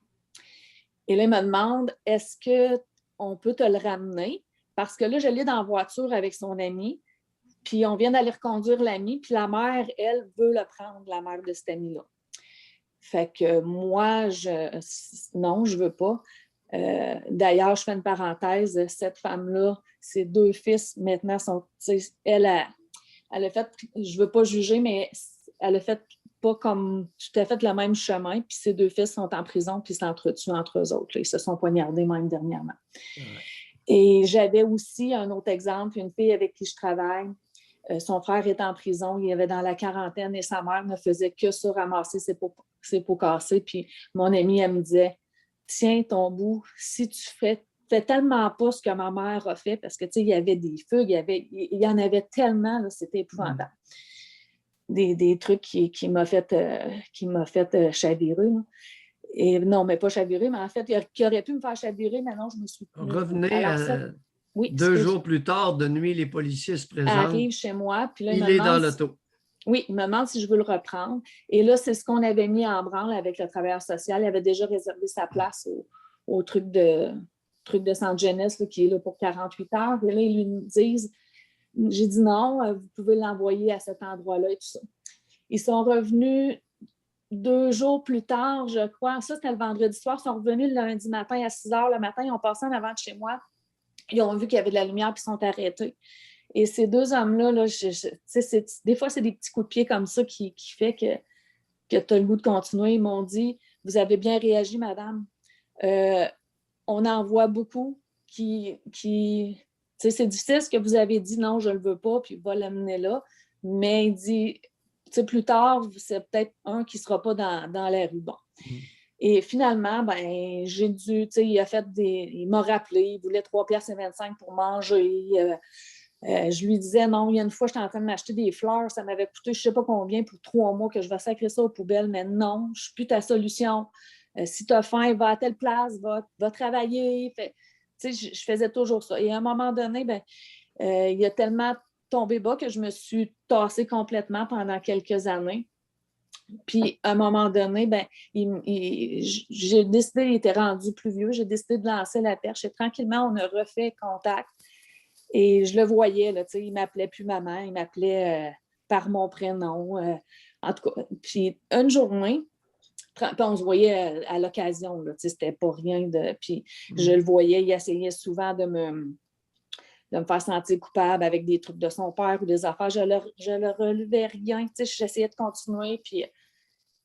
Et là, ils me demandent est-ce qu'on peut te le ramener? Parce que là, je l'ai dans la voiture avec son ami, puis on vient d'aller reconduire l'ami, puis la mère, elle, veut le prendre, la mère de cet ami-là. Fait que moi, non, je ne veux pas. D'ailleurs, je fais une parenthèse, cette femme-là, ses 2 fils, maintenant, elle a fait, je ne veux pas juger, mais elle a fait pas comme tout à fait le même chemin, puis ses 2 fils sont en prison, puis ils s'entretuent entre eux autres. Là. Ils se sont poignardés même dernièrement. Ouais. Et j'avais aussi un autre exemple, une fille avec qui je travaille. Son frère est en prison, il avait dans la quarantaine et sa mère ne faisait que ça, ramasser ses pots cassés. Puis mon amie, elle me disait tiens ton bout, si tu fais tellement pas ce que ma mère a fait, parce que tu sais, il y avait des fugues, il y en avait tellement, là, c'était épouvantable. Des trucs qui m'a fait chavirer. Là. Et non, mais pas chaviré, mais en fait, qui aurait pu me faire chavirer, mais non, je me suis plu. Revenez Alors, oui, 2 jours plus tard, de nuit, les policiers se présentent. arrive chez moi, puis là, il est dans l'auto. Oui, il me demande si je veux le reprendre. Et là, c'est ce qu'on avait mis en branle avec le travailleur social. Il avait déjà réservé sa place au truc de centre jeunesse là, qui est là pour 48 heures. Et là, ils lui disent, j'ai dit non, vous pouvez l'envoyer à cet endroit-là et tout ça. Ils sont revenus 2 jours plus tard, je crois. Ça, c'était le vendredi soir. Ils sont revenus le lundi matin à 6 heures le matin. Ils ont passé en avant de chez moi. Ils ont vu qu'il y avait de la lumière puis ils sont arrêtés. Et ces 2 hommes-là, là, des fois, c'est des petits coups de pied comme ça qui fait que tu as le goût de continuer. Ils m'ont dit, vous avez bien réagi, madame. On en voit beaucoup qui c'est difficile ce que vous avez dit, non, je ne le veux pas, puis il va l'amener là. Mais il dit, plus tard, c'est peut-être un qui ne sera pas dans la rue. Bon. Et finalement, ben, j'ai dû, il m'a rappelé, il voulait 3,25 $ pour manger. Je lui disais, non, il y a une fois, j'étais en train de m'acheter des fleurs, ça m'avait coûté je ne sais pas combien pour 3 mois que je vais sacrer ça aux poubelles, mais non, je ne suis plus ta solution. Si tu as faim, va à telle place, va travailler. Je faisais toujours ça. Et à un moment donné, ben, il a tellement tombé bas que je me suis tassée complètement pendant quelques années. Puis, à un moment donné, ben, j'ai décidé, il était rendu plus vieux, j'ai décidé de lancer la perche et tranquillement, on a refait contact. Et je le voyais, là, il m'appelait plus maman, il m'appelait par mon prénom. En tout cas, puis une journée, puis on se voyait à l'occasion, c'était pas rien de... Puis je le voyais, il essayait souvent de me faire sentir coupable avec des trucs de son père ou des affaires. Je le relevais rien, j'essayais de continuer. Puis...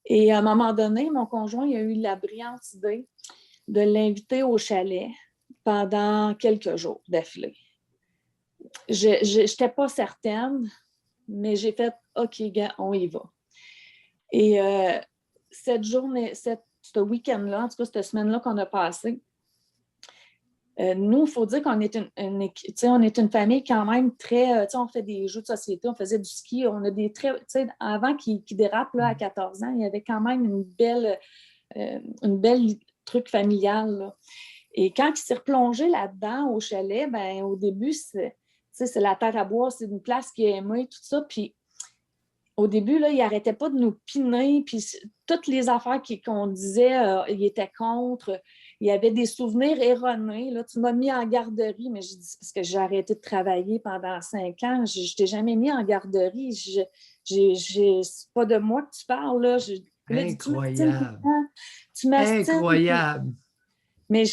Et à un moment donné, mon conjoint il a eu la brillante idée de l'inviter au chalet pendant quelques jours d'affilée. Je n'étais pas certaine, mais j'ai fait « OK, gars, on y va ». Et cette journée, ce week-end-là, en tout cas, cette semaine-là qu'on a passé, nous, il faut dire qu'on est on est une famille quand même très... on fait des jeux de société, on faisait du ski, on a des très... Avant qu'il dérape là, à 14 ans, il y avait quand même une belle truc familial. Là. Et quand il s'est replongé là-dedans, au chalet, ben, au début, c'est la terre à boire, c'est une place qu'il a aimée, tout ça. Puis au début, là, il n'arrêtait pas de nous piner. Puis toutes les affaires qu'on disait, il était contre. Il y avait des souvenirs erronés. Là. Tu m'as mis en garderie, mais j'ai dit, parce que j'ai arrêté de travailler pendant 5 ans. Je ne t'ai jamais mis en garderie. C'est pas de moi que tu parles. Là. Incroyable. Tu m'astines. Incroyable. Mais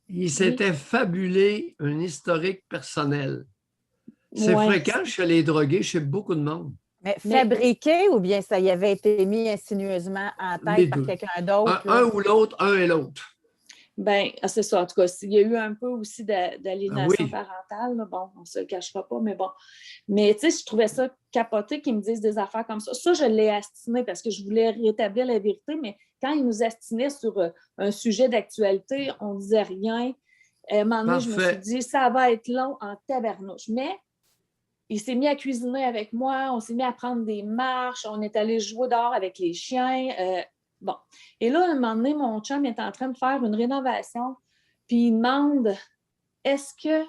il s'était fabulé un historique personnel. C'est fréquent chez les drogués, chez beaucoup de monde. Mais fabriqué ou bien ça y avait été mis insinueusement en tête par quelqu'un d'autre? Un ou l'autre, un et l'autre. Bien, c'est ça. En tout cas, il y a eu un peu aussi d'aliénation parentale. Là. Bon, on ne se le cachera pas, mais bon. Mais tu sais, je trouvais ça capoté qu'ils me disent des affaires comme ça. Ça, je l'ai astiné parce que je voulais rétablir la vérité, mais quand ils nous astinaient sur un sujet d'actualité, on ne disait rien. À un moment donné, je me suis dit, ça va être long en tabarnouche. Mais il s'est mis à cuisiner avec moi, on s'est mis à prendre des marches, on est allé jouer dehors avec les chiens. Bon. Et là, à un moment donné, mon chum est en train de faire une rénovation, puis il demande « Est-ce que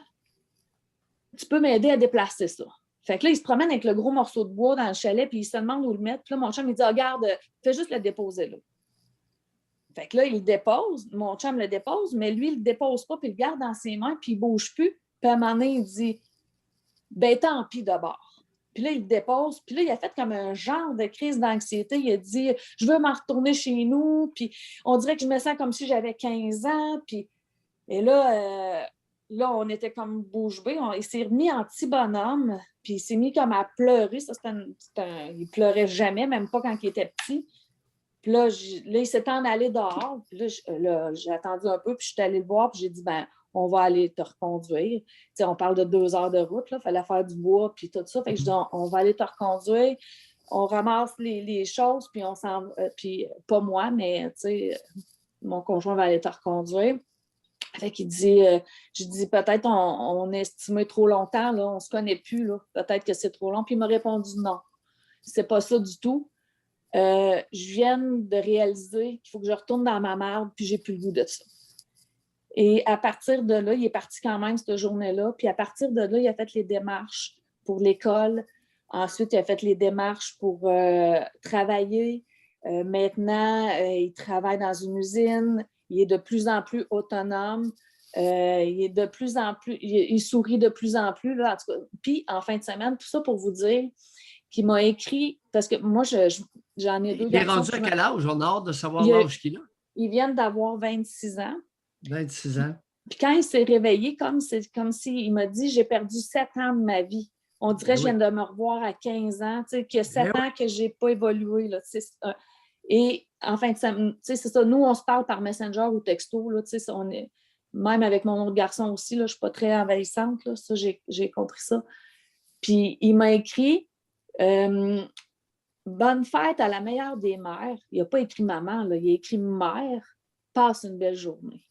tu peux m'aider à déplacer ça? » Fait que là, il se promène avec le gros morceau de bois dans le chalet, puis il se demande où le mettre. Puis là, mon chum, il dit « Regarde, fais juste le déposer là. » Fait que là, il le dépose, mon chum le dépose, mais lui, il le dépose pas, puis il le garde dans ses mains, puis il bouge plus. Puis à un moment donné, il dit « Ben tant pis d'abord. » Puis là, il le dépose. Puis là, il a fait comme un genre de crise d'anxiété. Il a dit « Je veux m'en retourner chez nous. » Puis on dirait que je me sens comme si j'avais 15 ans. Puis... Et là, on était comme bouche bée. Il s'est remis en petit bonhomme. Puis il s'est mis comme à pleurer. Ça, il pleurait jamais, même pas quand il était petit. Puis là, il s'est en allé dehors. Puis là, j'ai attendu un peu. Puis je suis allée le voir. Puis j'ai dit « Ben, on va aller te reconduire. » T'sais, on parle de 2 heures de route, il fallait faire du bois, puis tout ça. Fait que je dis, on va aller te reconduire, on ramasse les choses, puis on s'en puis pas moi, mais mon conjoint va aller te reconduire. Fait qu'il dit, je dis, peut-être on a estimé trop longtemps, là, on se connaît plus, là. Peut-être que c'est trop long. Puis il m'a répondu non, c'est pas ça du tout. je viens de réaliser qu'il faut que je retourne dans ma merde, puis j'ai plus le goût de ça. Et à partir de là, il est parti quand même cette journée-là, puis à partir de là, il a fait les démarches pour l'école. Ensuite, il a fait les démarches pour travailler. Maintenant, il travaille dans une usine. Il est de plus en plus autonome. Il est de plus en plus... Il sourit de plus en plus. Là, en tout cas. Puis, en fin de semaine, tout ça pour vous dire qu'il m'a écrit... Parce que moi, j'en ai deux Il est garçons. rendu à quel âge? On a hâte de savoir Il a- l'âge qu'il a. Ils viennent d'avoir 26 ans. 26 ans. Puis quand il s'est réveillé, c'est comme s'il m'a dit « J'ai perdu 7 ans de ma vie. » On dirait que je viens de me revoir à 15 ans, tu sais, qu'il y a 7 ans que je n'ai pas évolué. Là, et en fin de semaine, c'est ça. Nous, on se parle par Messenger ou texto. Là, on est, même avec mon autre garçon aussi, là, je ne suis pas très envahissante. Là, ça, j'ai compris ça. Puis il m'a écrit bonne fête à la meilleure des mères. Il n'a pas écrit maman, là, il a écrit mère. Passe une belle journée.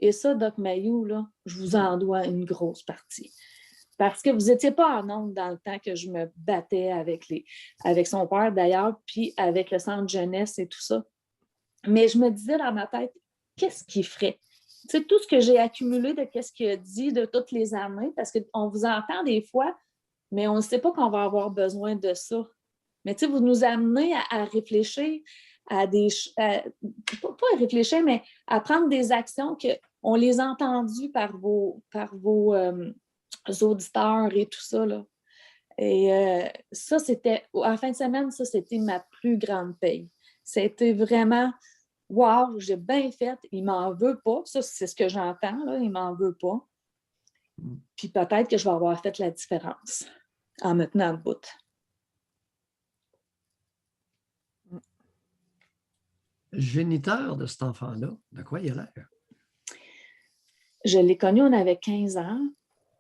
Et ça, Doc Mayou, là, je vous en dois une grosse partie. Parce que vous n'étiez pas en onde dans le temps que je me battais avec son père, d'ailleurs, puis avec le centre jeunesse et tout ça. Mais je me disais dans ma tête, qu'est-ce qu'il ferait? Tu sais, tout ce que j'ai accumulé de qu'est-ce qu'il a dit de toutes les années, parce qu'on vous entend des fois, mais on ne sait pas qu'on va avoir besoin de ça. Mais tu sais, vous nous amenez à réfléchir à des... pas à réfléchir, mais à prendre des actions qu'on les a entendues par vos auditeurs et tout ça. Là. Et ça, c'était... En fin de semaine, ça, c'était ma plus grande paye. C'était vraiment... Wow, j'ai bien fait. Il m'en veut pas. Ça, c'est ce que j'entends. Là. Il m'en veut pas. Puis peut-être que je vais avoir fait la différence en me tenant debout. Le géniteur de cet enfant-là, de quoi il a l'air? Je l'ai connu, on avait 15 ans.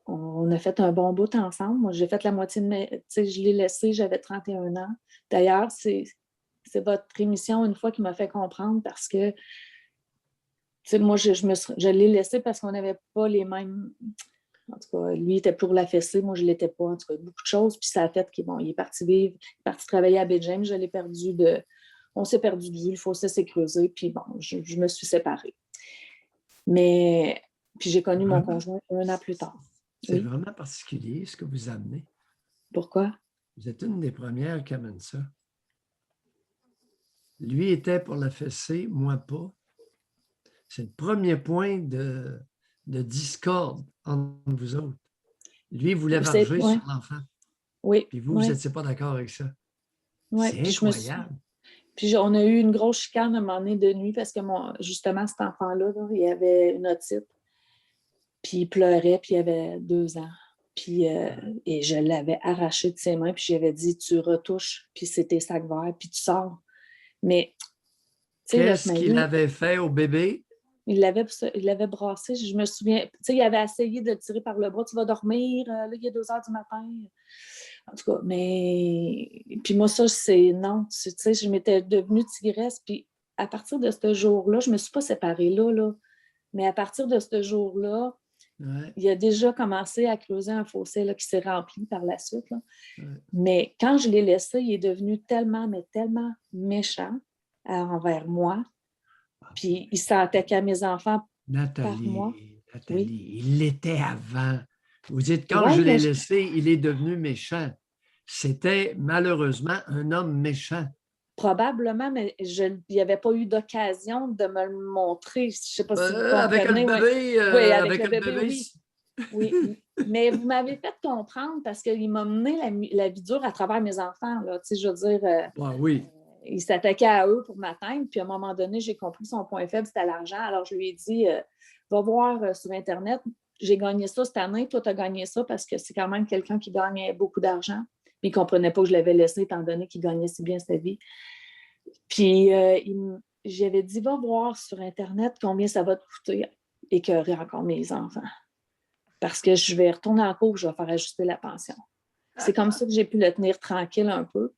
On a fait un bon bout ensemble. Moi, j'ai fait la moitié de mes... Tu sais, je l'ai laissé, j'avais 31 ans. D'ailleurs, c'est votre émission, une fois, qui m'a fait comprendre parce que, tu sais, moi, je l'ai laissé parce qu'on n'avait pas les mêmes... En tout cas, lui était pour la fessée, moi, je ne l'étais pas. En tout cas, beaucoup de choses. Puis ça a fait qu'il est parti vivre, il est parti travailler à Belgium. Je l'ai perdu de... On s'est perdu de vue, le fossé s'est creusé, puis bon, je me suis séparée. Mais... Puis j'ai connu mon conjoint 1 an plus tard. C'est vraiment particulier ce que vous amenez. Pourquoi? Vous êtes une des premières qui amène ça. Lui était pour la fessée, moi pas. C'est le premier point de discorde entre vous autres. Lui voulait varger sur l'enfant. Oui. Puis vous n'étiez pas d'accord avec ça. Oui. C'est incroyable. Puis on a eu une grosse chicane à un moment donné de nuit parce que justement, cet enfant-là, là, il avait une otite. Puis il pleurait, puis il avait 2 ans. Puis, et je l'avais arraché de ses mains, puis j'avais dit, tu retouches, puis c'est tes sacs verts, puis tu sors. Mais, qu'est-ce qu'il avait fait au bébé? Il l'avait brassé, je me souviens. Tu sais, il avait essayé de le tirer par le bras, tu vas dormir, là, il est 2 heures du matin. En tout cas, mais... Puis moi, ça, c'est non. Tu sais, je m'étais devenue tigresse, puis à partir de ce jour-là, je ne me suis pas séparée là, mais à partir de ce jour-là, il a déjà commencé à creuser un fossé là, qui s'est rempli par la suite. Là. Mais quand je l'ai laissé, il est devenu tellement, mais tellement méchant envers moi. Puis il s'attaquait à mes enfants par moi. Nathalie, il l'était avant. Vous dites, quand je l'ai laissé, il est devenu méchant. C'était malheureusement un homme méchant. Probablement, mais il n'y avait pas eu d'occasion de me le montrer. Je ne sais pas si vous comprenez. Avec le bébé, oui, avec le bébé, oui. Mais vous m'avez fait comprendre parce qu'il m'a mené la vie dure à travers mes enfants. Là. Tu sais, je veux dire, oui. Il s'attaquait à eux pour m'atteindre. Puis à un moment donné, j'ai compris que son point faible, c'était l'argent. Alors je lui ai dit, va voir sur Internet. J'ai gagné ça cette année. Toi, tu as gagné ça parce que c'est quand même quelqu'un qui gagnait beaucoup d'argent. Puis il ne comprenait pas que je l'avais laissé étant donné qu'il gagnait si bien sa vie. Puis j'avais dit, va voir sur Internet combien ça va te coûter écœurer encore mes enfants. Parce que je vais retourner en cours, je vais faire ajuster la pension. C'est comme ça que j'ai pu le tenir tranquille un peu.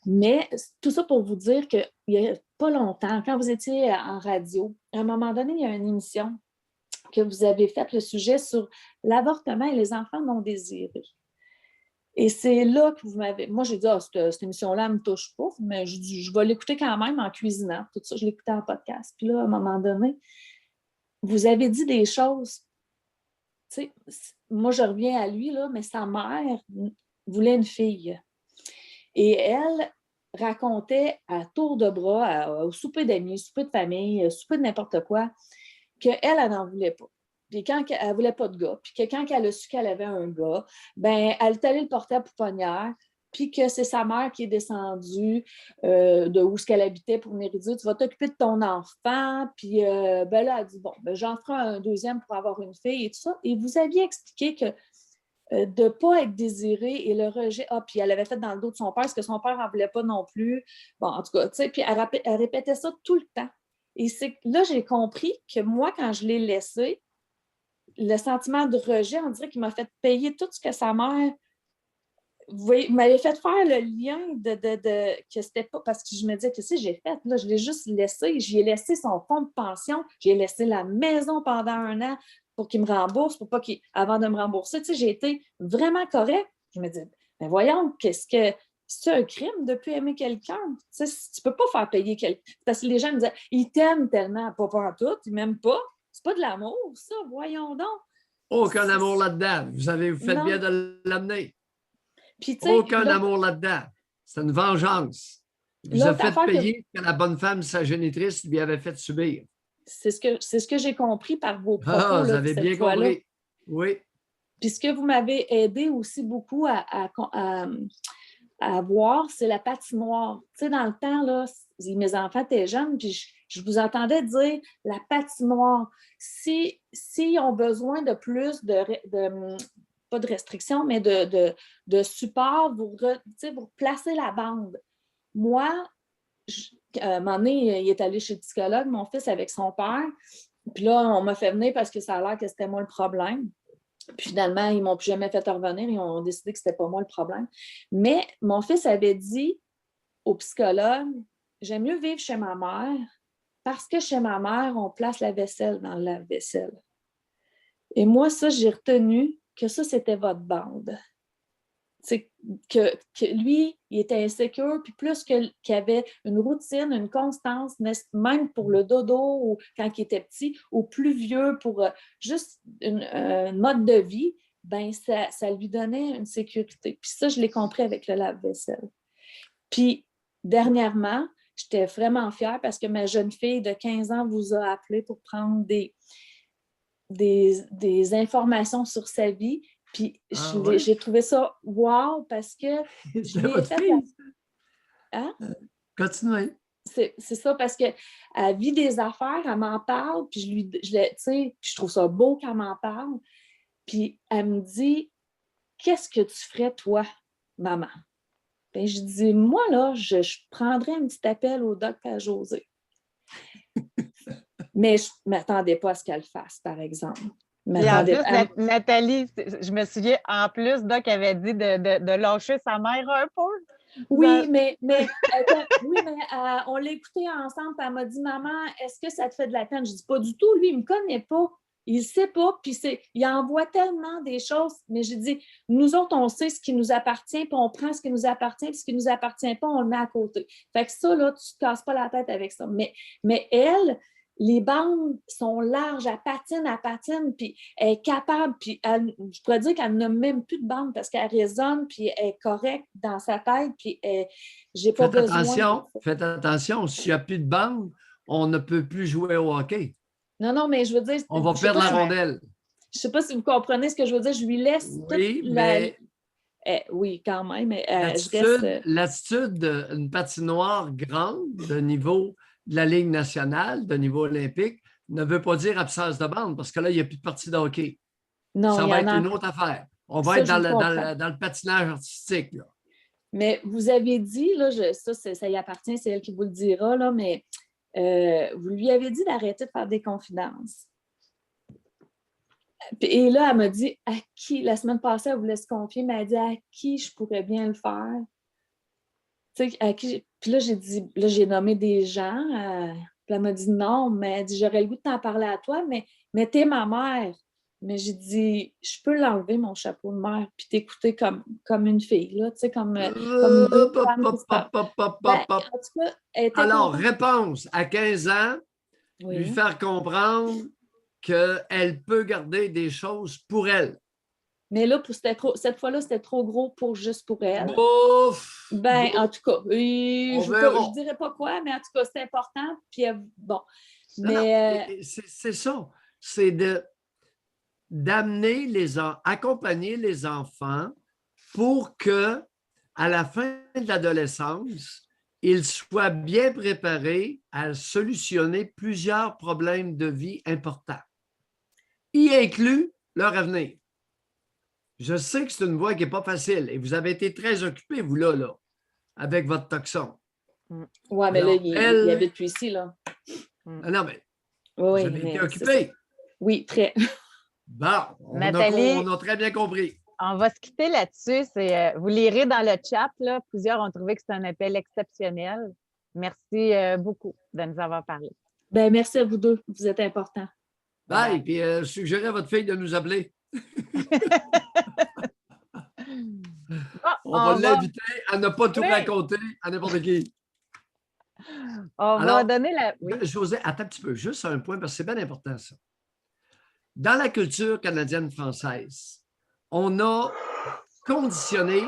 Mais tout ça pour vous dire qu'il n'y a pas longtemps, quand vous étiez en radio, à un moment donné, il y a une émission que vous avez faite le sujet sur l'avortement et les enfants non désirés. Et c'est là que vous m'avez... Moi, j'ai dit, cette émission-là, elle ne me touche pas, mais je dis, je vais l'écouter quand même en cuisinant. Tout ça, je l'écoutais en podcast. Puis là, à un moment donné, vous avez dit des choses. Tu sais, moi, je reviens à lui, là, mais sa mère voulait une fille. Et elle racontait à tour de bras, au souper d'amis, souper de famille, souper de n'importe quoi, qu'elle, elle n'en voulait pas. Puis quand elle ne voulait pas de gars, puis que quand elle a su qu'elle avait un gars, ben elle est allée le porter à pouponnière, puis que c'est sa mère qui est descendue de où qu'elle habitait pour venir dire, tu vas t'occuper de ton enfant, puis ben là, elle dit, bon, ben, j'en ferai un deuxième pour avoir une fille et tout ça. Et vous aviez expliqué que de ne pas être désirée et le rejet, puis elle avait fait dans le dos de son père, parce que son père n'en voulait pas non plus. Bon, en tout cas, tu sais, puis elle répétait ça tout le temps. Et là, j'ai compris que moi, quand je l'ai laissé, le sentiment de rejet, on dirait qu'il m'a fait payer tout ce que sa mère m'avait fait faire le lien que c'était pas parce que je me disais que si j'ai fait, là, je l'ai juste laissé, j'y ai laissé son fonds de pension, j'ai laissé la maison pendant 1 an pour qu'il me rembourse, pour pas avant de me rembourser. Tu sais, j'ai été vraiment correcte. Je me dis, mais voyons, c'est un crime de plus aimer quelqu'un. Tu sais, tu peux pas faire payer quelqu'un. Parce que les gens me disaient, ils t'aiment tellement, pas en tout, ils m'aiment pas. C'est pas de l'amour, ça, voyons donc. Aucun amour là-dedans. Vous faites Non. bien de l'amener. Puis, tu sais, Aucun amour là-dedans. C'est une vengeance. Il vous a fait payer que la bonne femme, sa génitrice, lui avait fait subir. C'est ce que j'ai compris par vos propos. Ah, vous là, avez cette bien fois-là. compris. Oui. Puis ce que vous m'avez aidé aussi beaucoup à voir, c'est la patinoire. Tu sais, dans le temps, là, mes enfants étaient jeunes, puis je vous entendais dire la patinoire. S'ils ont besoin de plus pas de restrictions, mais de support pour placer la bande. Moi, à un moment donné, il est allé chez le psychologue, mon fils, avec son père. Puis là, on m'a fait venir parce que ça a l'air que c'était moi le problème. Puis finalement, ils ne m'ont plus jamais fait revenir. Ils ont décidé que ce n'était pas moi le problème. Mais mon fils avait dit au psychologue, j'aime mieux vivre chez ma mère parce que chez ma mère, on place la vaisselle dans le lave-vaisselle. Et moi, ça, j'ai retenu que ça, c'était votre bande. C'est que lui, il était insécure, puis plus qu'il avait une routine, une constance, même pour le dodo ou quand il était petit, ou plus vieux pour juste un mode de vie, ben ça lui donnait une sécurité. Puis ça, je l'ai compris avec le lave-vaisselle. Puis dernièrement, j'étais vraiment fière parce que ma jeune fille de 15 ans vous a appelé pour prendre des informations sur sa vie. Puis j'ai trouvé ça wow parce que je l'ai fait. Hein? Continuez. C'est ça parce qu'elle vit des affaires, elle m'en parle, puis je trouve ça beau qu'elle m'en parle. Puis elle me dit, qu'est-ce que tu ferais, toi, maman? Ben, je dis, moi, là, je prendrais un petit appel au doc à José. Mais je ne m'attendais pas à ce qu'elle fasse, par exemple. Et en plus, Nathalie, je me souviens, en plus, Doc avait dit de lâcher sa mère un peu. Oui, mais on l'a écouté ensemble, puis elle m'a dit, maman, est-ce que ça te fait de la peine? Je dis pas du tout, lui, il ne me connaît pas. Il ne sait pas, puis il envoie tellement des choses. Mais j'ai dit, nous autres, on sait ce qui nous appartient, puis on prend ce qui nous appartient, puis ce qui ne nous appartient pas, on le met à côté. Fait que ça, là, tu ne te casses pas la tête avec ça. Mais elle, les bandes sont larges, elle patine, puis elle est capable, puis je pourrais dire qu'elle n'a même plus de bande parce qu'elle résonne, puis elle est correcte dans sa tête, puis j'ai pas besoin. Faites attention, s'il n'y a plus de bande, on ne peut plus jouer au hockey. Non, mais je veux dire... On va perdre la rondelle. Je ne sais pas si vous comprenez ce que je veux dire. Je lui laisse oui, quand même. L'attitude d'une patinoire grande de niveau de la Ligue nationale, de niveau olympique, ne veut pas dire absence de bande, parce que là, il n'y a plus de partie de hockey. Non, ça va être une autre affaire. On va être dans le patinage artistique. Là. Mais vous avez dit, là, ça y appartient, c'est elle qui vous le dira, là, mais vous lui avez dit d'arrêter de faire des confidences. Et là, elle m'a dit, à qui, la semaine passée, elle voulait se confier, mais elle a dit, à qui je pourrais bien le faire? Tu sais, à qui... Puis là, j'ai nommé des gens. Puis elle m'a dit non, mais elle dit, j'aurais le goût de t'en parler à toi, mais t'es ma mère. Mais j'ai dit, je peux l'enlever, mon chapeau de mère, puis t'écouter comme une fille, là, tu sais, comme deux Hop, hop, femmes qui hop, se parlent. hop, hop, hop, Ben, hop, hop. en tout cas, elle était Alors, contente. réponse, à 15 ans, lui Oui. faire comprendre qu'elle peut garder des choses pour elle. Mais là, cette fois-là, c'était trop gros pour juste pour elle. Bouf! Ben, en tout cas, On je verra. dirais pas quoi, mais en tout cas, c'est important. Puis, bon. Non, non, Mais, c'est ça. C'est d'amener accompagner les enfants pour que, à la fin de l'adolescence, ils soient bien préparés à solutionner plusieurs problèmes de vie importants, y inclut leur avenir. Je sais que c'est une voie qui n'est pas facile et vous avez été très occupés, vous, là, avec votre toxon. ouais, mais Alors, là, il habite plus ici, là. Non, mais Oui, vous oui, avez été mais c'est ça. occupés. Oui, très. Bon, Nathalie, on a très bien compris. on va se quitter là-dessus. Vous lirez dans le chat, là, plusieurs ont trouvé que c'est un appel exceptionnel. Merci beaucoup de nous avoir parlé. Ben, merci à vous deux. Vous êtes importants. Bye. Puis suggérez à votre fille de nous appeler. On va l'inviter à ne pas tout raconter à n'importe qui. On va donner la. Oui. José, attends un petit peu, juste un point, parce que c'est bien important, ça. Dans la culture canadienne-française, on a conditionné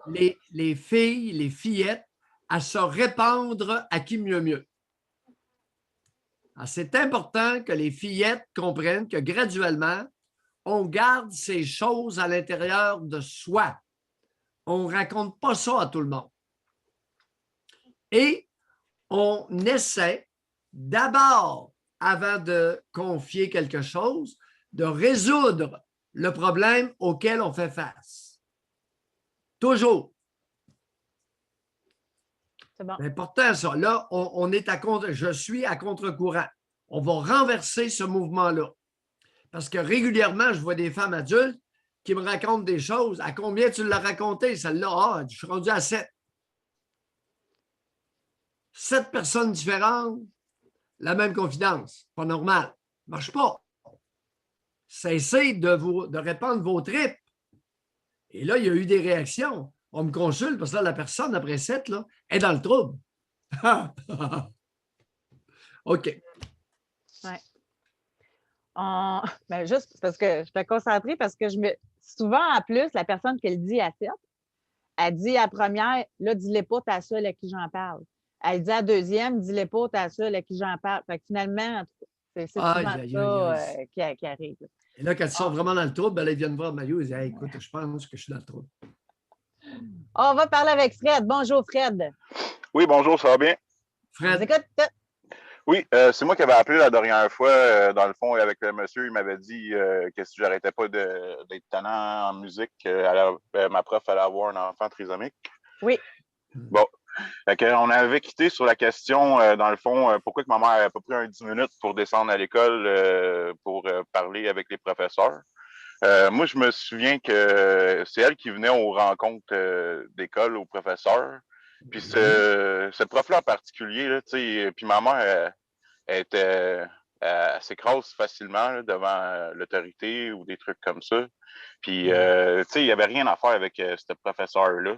les filles, les fillettes, à se répandre à qui mieux mieux. C'est important que les fillettes comprennent que graduellement, on garde ces choses à l'intérieur de soi. On ne raconte pas ça à tout le monde. Et on essaie d'abord, avant de confier quelque chose, de résoudre le problème auquel on fait face. Toujours. C'est bon. C'est important, ça. Là, je suis à contre-courant. On va renverser ce mouvement-là. Parce que régulièrement, je vois des femmes adultes qui me racontent des choses. À combien tu l'as raconté, celle-là? Ah, je suis rendu à 7. 7 personnes différentes, la même confidence. Pas normal. Ça ne marche pas. Cessez de répandre vos tripes. Et là, il y a eu des réactions. On me consulte parce que là, la personne, après 7, là, est dans le trouble. OK. Ouais. Ben, juste parce que je suis concentrée parce que souvent, en plus, la personne qui le dit à 7, elle dit à la première, là, dis-le pas, t'es la seule à qui j'en parle. Elle dit à la deuxième, dis-le pas, t'es la seule à qui j'en parle. Fait que finalement, c'est souvent ça qui arrive. Et là, quand ils sont vraiment dans le trouble, ils viennent voir Mario et disent hey, écoute, je pense que je suis dans le trouble. On va parler avec Fred. Bonjour, Fred. Oui, bonjour, ça va bien? Fred. Écoute. Oui, c'est moi qui avais appelé la dernière fois. Dans le fond, avec le monsieur, il m'avait dit que si j'arrêtais pas d'être tannant en musique, ma prof allait avoir un enfant trisomique. Oui. Bon. On avait quitté sur la question, dans le fond, pourquoi que ma mère n'a pas pris un 10 minutes pour descendre à l'école pour parler avec les professeurs. Moi, je me souviens que c'est elle qui venait aux rencontres d'école aux professeurs. Puis ce prof-là en particulier, là, puis ma mère, elle s'écrase facilement là, devant l'autorité ou des trucs comme ça. Puis, il n'y avait rien à faire avec ce professeur-là.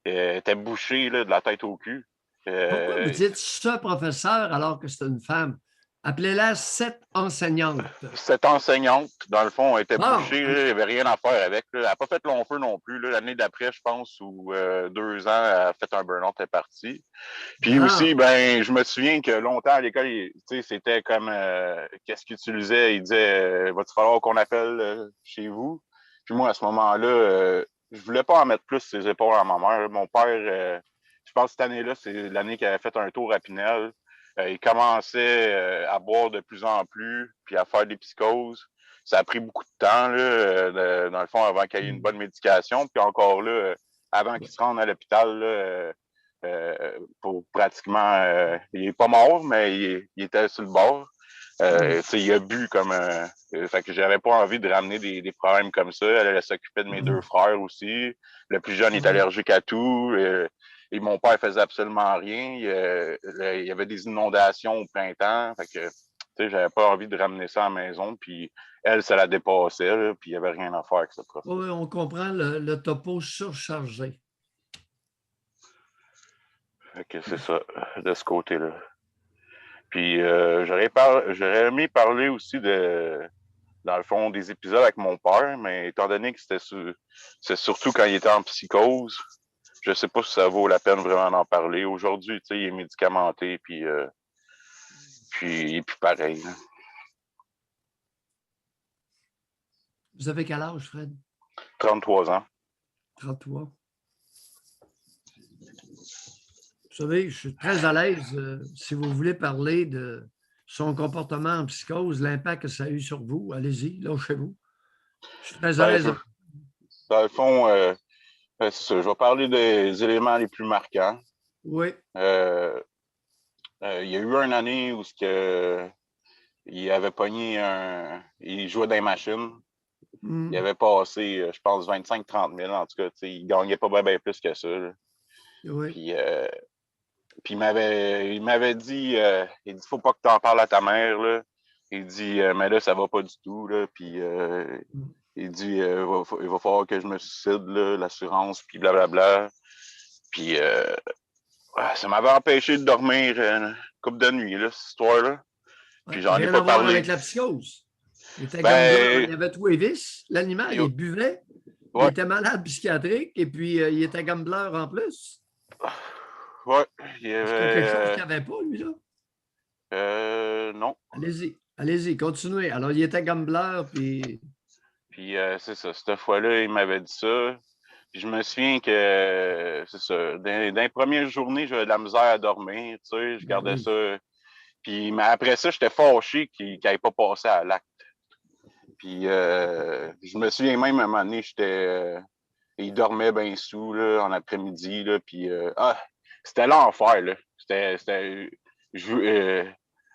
Elle était bouchée là, de la tête au cul. Pourquoi vous dites ce professeur alors que c'est une femme? Appelez-la cette enseignante. Cette enseignante, dans le fond, était bouchée. Là, il n'y avait rien à faire avec. Là. Elle n'a pas fait long feu non plus. L'année d'après, je pense, ou 2 ans, elle a fait un burn-out, elle est partie. Puis aussi, ben, je me souviens que longtemps à l'école, c'était comme qu'est-ce qu'il utilisait? Il disait va-t-il falloir qu'on appelle chez vous? Puis moi, à ce moment-là, je voulais pas en mettre plus ses épaules à ma mère. Mon père, je pense que cette année-là, c'est l'année qu'il avait fait un tour à Pinel. Il commençait à boire de plus en plus, puis à faire des psychoses. Ça a pris beaucoup de temps, là, dans le fond, avant qu'il y ait une bonne médication. Puis encore là, avant qu'il se rende à l'hôpital, pour pratiquement... il n'est pas mort, mais il était sur le bord. Il a bu comme un... fait que j'avais pas envie de ramener des problèmes comme ça. Elle allait s'occuper de mes 2 frères aussi. Le plus jeune est allergique à tout. Et mon père faisait absolument rien. Il y avait des inondations au printemps. Fait que, j'avais pas envie de ramener ça à la maison. Puis elle, ça la dépassait, là, puis il n'y avait rien à faire avec ce prof. Oui, on comprend le topo surchargé. C'est ça, de ce côté-là. Puis j'aurais aimé parler aussi dans le fond, des épisodes avec mon père, mais étant donné que c'est surtout quand il était en psychose, je sais pas si ça vaut la peine vraiment d'en parler. Aujourd'hui, tu sais, il est médicamenté, puis pareil. Hein. Vous avez quel âge, Fred? 33 ans. 33. Vous savez, je suis très à l'aise si vous voulez parler de son comportement en psychose, l'impact que ça a eu sur vous. Allez-y, lâchez-vous. Je suis très à l'aise. Dans le fond, c'est ça. Je vais parler des éléments les plus marquants. Oui. Il y a eu une année où il avait pogné il jouait dans les machines. Il avait passé, je pense, 25-30 000. En tout cas, il ne gagnait pas bien plus que ça. Là. Oui. Puis il m'avait dit, il dit, faut pas que tu en parles à ta mère. Là. Il dit, mais là, ça va pas du tout. Là. Puis il dit, il va falloir que je me suicide, l'assurance, puis blablabla. Puis ça m'avait empêché de dormir une couple de nuit, là, cette histoire-là. Puis j'en ai pas parlé. Avec la psychose. Il était gambleur, il avait tous les vices. L'animal, il buvait. Ouais. Il était malade psychiatrique et puis il était gambleur en plus. Oui. Il y avait quelque chose qu'il n'avait pas, lui, là? Non. Allez-y, continuez. Alors, il était gambleur, puis... Puis, c'est ça. Cette fois-là, il m'avait dit ça. Puis, je me souviens que, c'est ça, dans les premières journées, j'avais de la misère à dormir, tu sais, je gardais ça. Puis, mais après ça, j'étais fâché qu'il n'avait pas passé à l'acte. Puis, je me souviens même, à un moment donné, il dormait bien sous, là, en après-midi, là, puis... c'était l'enfer, là.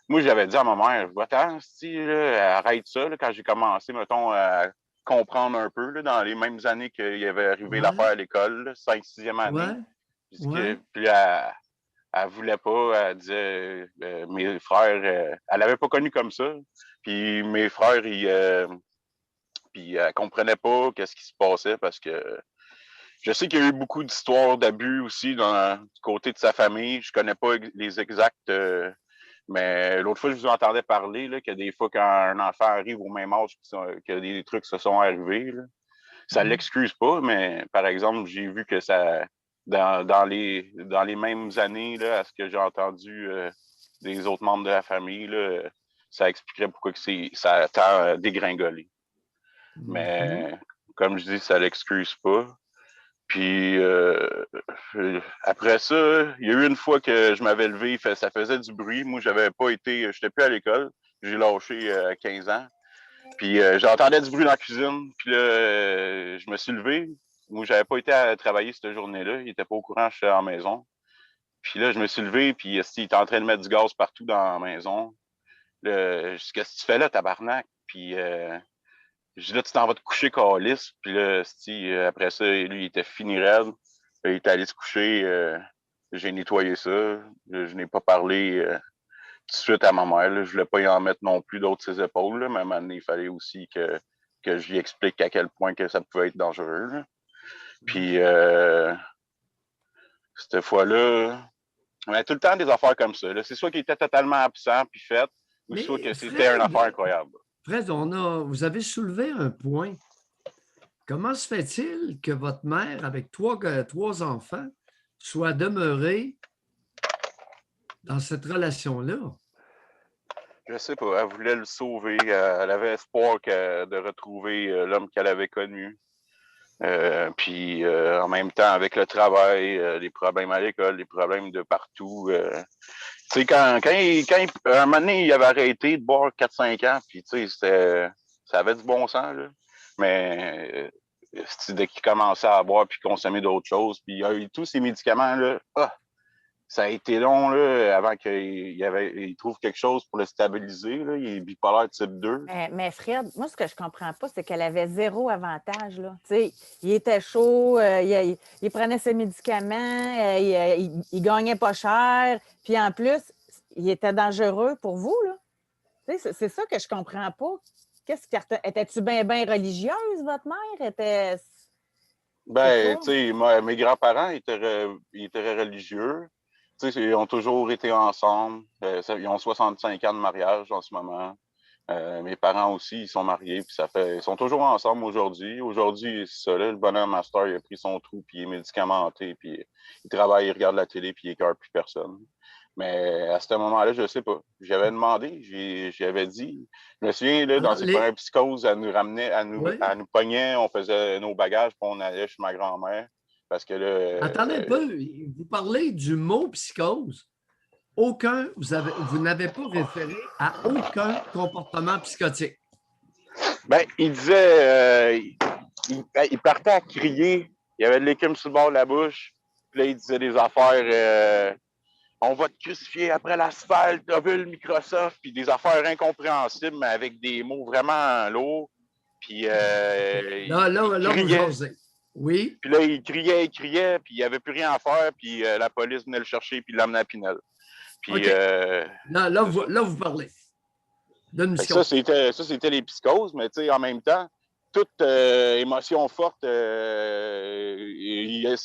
Moi, j'avais dit à ma mère, va-t'en, arrête ça, là, quand j'ai commencé, mettons, à comprendre un peu, là, dans les mêmes années qu'il avait arrivé l'affaire à l'école, 5e, 6e année. Puis elle voulait pas, elle disait, mes frères, elle l'avait pas connu comme ça. Puis mes frères, puis elle comprenait pas qu'est-ce qui se passait parce que je sais qu'il y a eu beaucoup d'histoires d'abus aussi du côté de sa famille. Je connais pas les exacts, mais l'autre fois, je vous entendais parler là, que des fois, quand un enfant arrive au même âge que des trucs se sont arrivés, là, ça l'excuse pas, mais par exemple, j'ai vu que ça, dans les mêmes années, là, à ce que j'ai entendu des autres membres de la famille, là, ça expliquerait pourquoi ça a tant dégringolé. Mais comme je dis, ça l'excuse pas. Puis après ça, il y a eu une fois que je m'avais levé, ça faisait du bruit. Moi, j'étais plus à l'école. J'ai lâché à 15 ans. Puis j'entendais du bruit dans la cuisine. Puis là, je me suis levé. Moi, j'avais pas été à travailler cette journée-là. Il était pas au courant, j'étais en maison. Puis là, je me suis levé, puis il était en train de mettre du gaz partout dans la maison. Là, je dis, qu'est-ce que tu fais là, tabarnak? Puis je dis là, tu t'en vas te coucher, câlisse. Puis là, après ça, lui, il était fini raide. Il était allé se coucher. J'ai nettoyé ça. Je n'ai pas parlé tout de suite à ma mère. Là. Je voulais pas y en mettre non plus d'autres ses épaules. Là. Mais à un moment donné, il fallait aussi que je lui explique à quel point que ça pouvait être dangereux. Là. Puis cette fois-là, on a tout le temps des affaires comme ça. Là. C'est soit qu'il était totalement absent puis fait, ou soit que c'était une affaire incroyable. Fred, vous avez soulevé un point. Comment se fait-il que votre mère, avec trois enfants, soit demeurée dans cette relation-là? Je sais pas. Elle voulait le sauver. Elle avait espoir de retrouver l'homme qu'elle avait connu. Puis en même temps, avec le travail, les problèmes à l'école, les problèmes de partout. Tu sais, quand un moment donné, il avait arrêté de boire 4-5 ans, puis tu sais, ça avait du bon sens, là. Mais dès qu'il commençait à boire puis consommer d'autres choses, puis il y a eu tous ces médicaments, là, ça a été long, là, avant qu'il trouve quelque chose pour le stabiliser, là. Il est bipolaire type 2. Mais Fred, moi, ce que je comprends pas, c'est qu'elle avait zéro avantage, là. Tu sais, il était chaud, il prenait ses médicaments, il gagnait pas cher, puis en plus, il était dangereux pour vous, là. Tu sais, c'est ça que je comprends pas. Qu'est-ce qui étais-tu bien religieuse, votre mère? Ben, tu sais, mes grands-parents ils étaient religieux. Tu sais, ils ont toujours été ensemble. Ils ont 65 ans de mariage en ce moment. Mes parents aussi, ils sont mariés, puis ils sont toujours ensemble aujourd'hui. Aujourd'hui, c'est ça, là, le bonhomme master, il a pris son trou, puis il est médicamenté, puis il travaille, il regarde la télé, puis il écœure plus personne. Mais à ce moment-là, je ne sais pas. J'avais demandé, j'avais dit. Je me souviens, là, dans Alors, ses premières psychoses, elle nous ramenait, Oui. elle nous pognait, on faisait nos bagages, puis on allait chez ma grand-mère. Parce que là. Attendez un peu. Vous parlez du mot psychose. Vous n'avez pas référé à aucun comportement psychotique. Ben, il disait, il partait à crier. Il y avait de l'écume sur le bord de la bouche. Puis là, il disait des affaires. On va te crucifier après l'asphalte, t'as vu le Microsoft, puis des affaires incompréhensibles, mais avec des mots vraiment lourds. Puis Là, vous jasez. Oui. Puis là, il criait, puis il n'y avait plus rien à faire, puis la police venait le chercher, puis l'amenait à Pinel. Puis, OK. Là, vous parlez. Ça, c'était les psychoses, mais tu sais, en même temps, toute émotion forte, c'est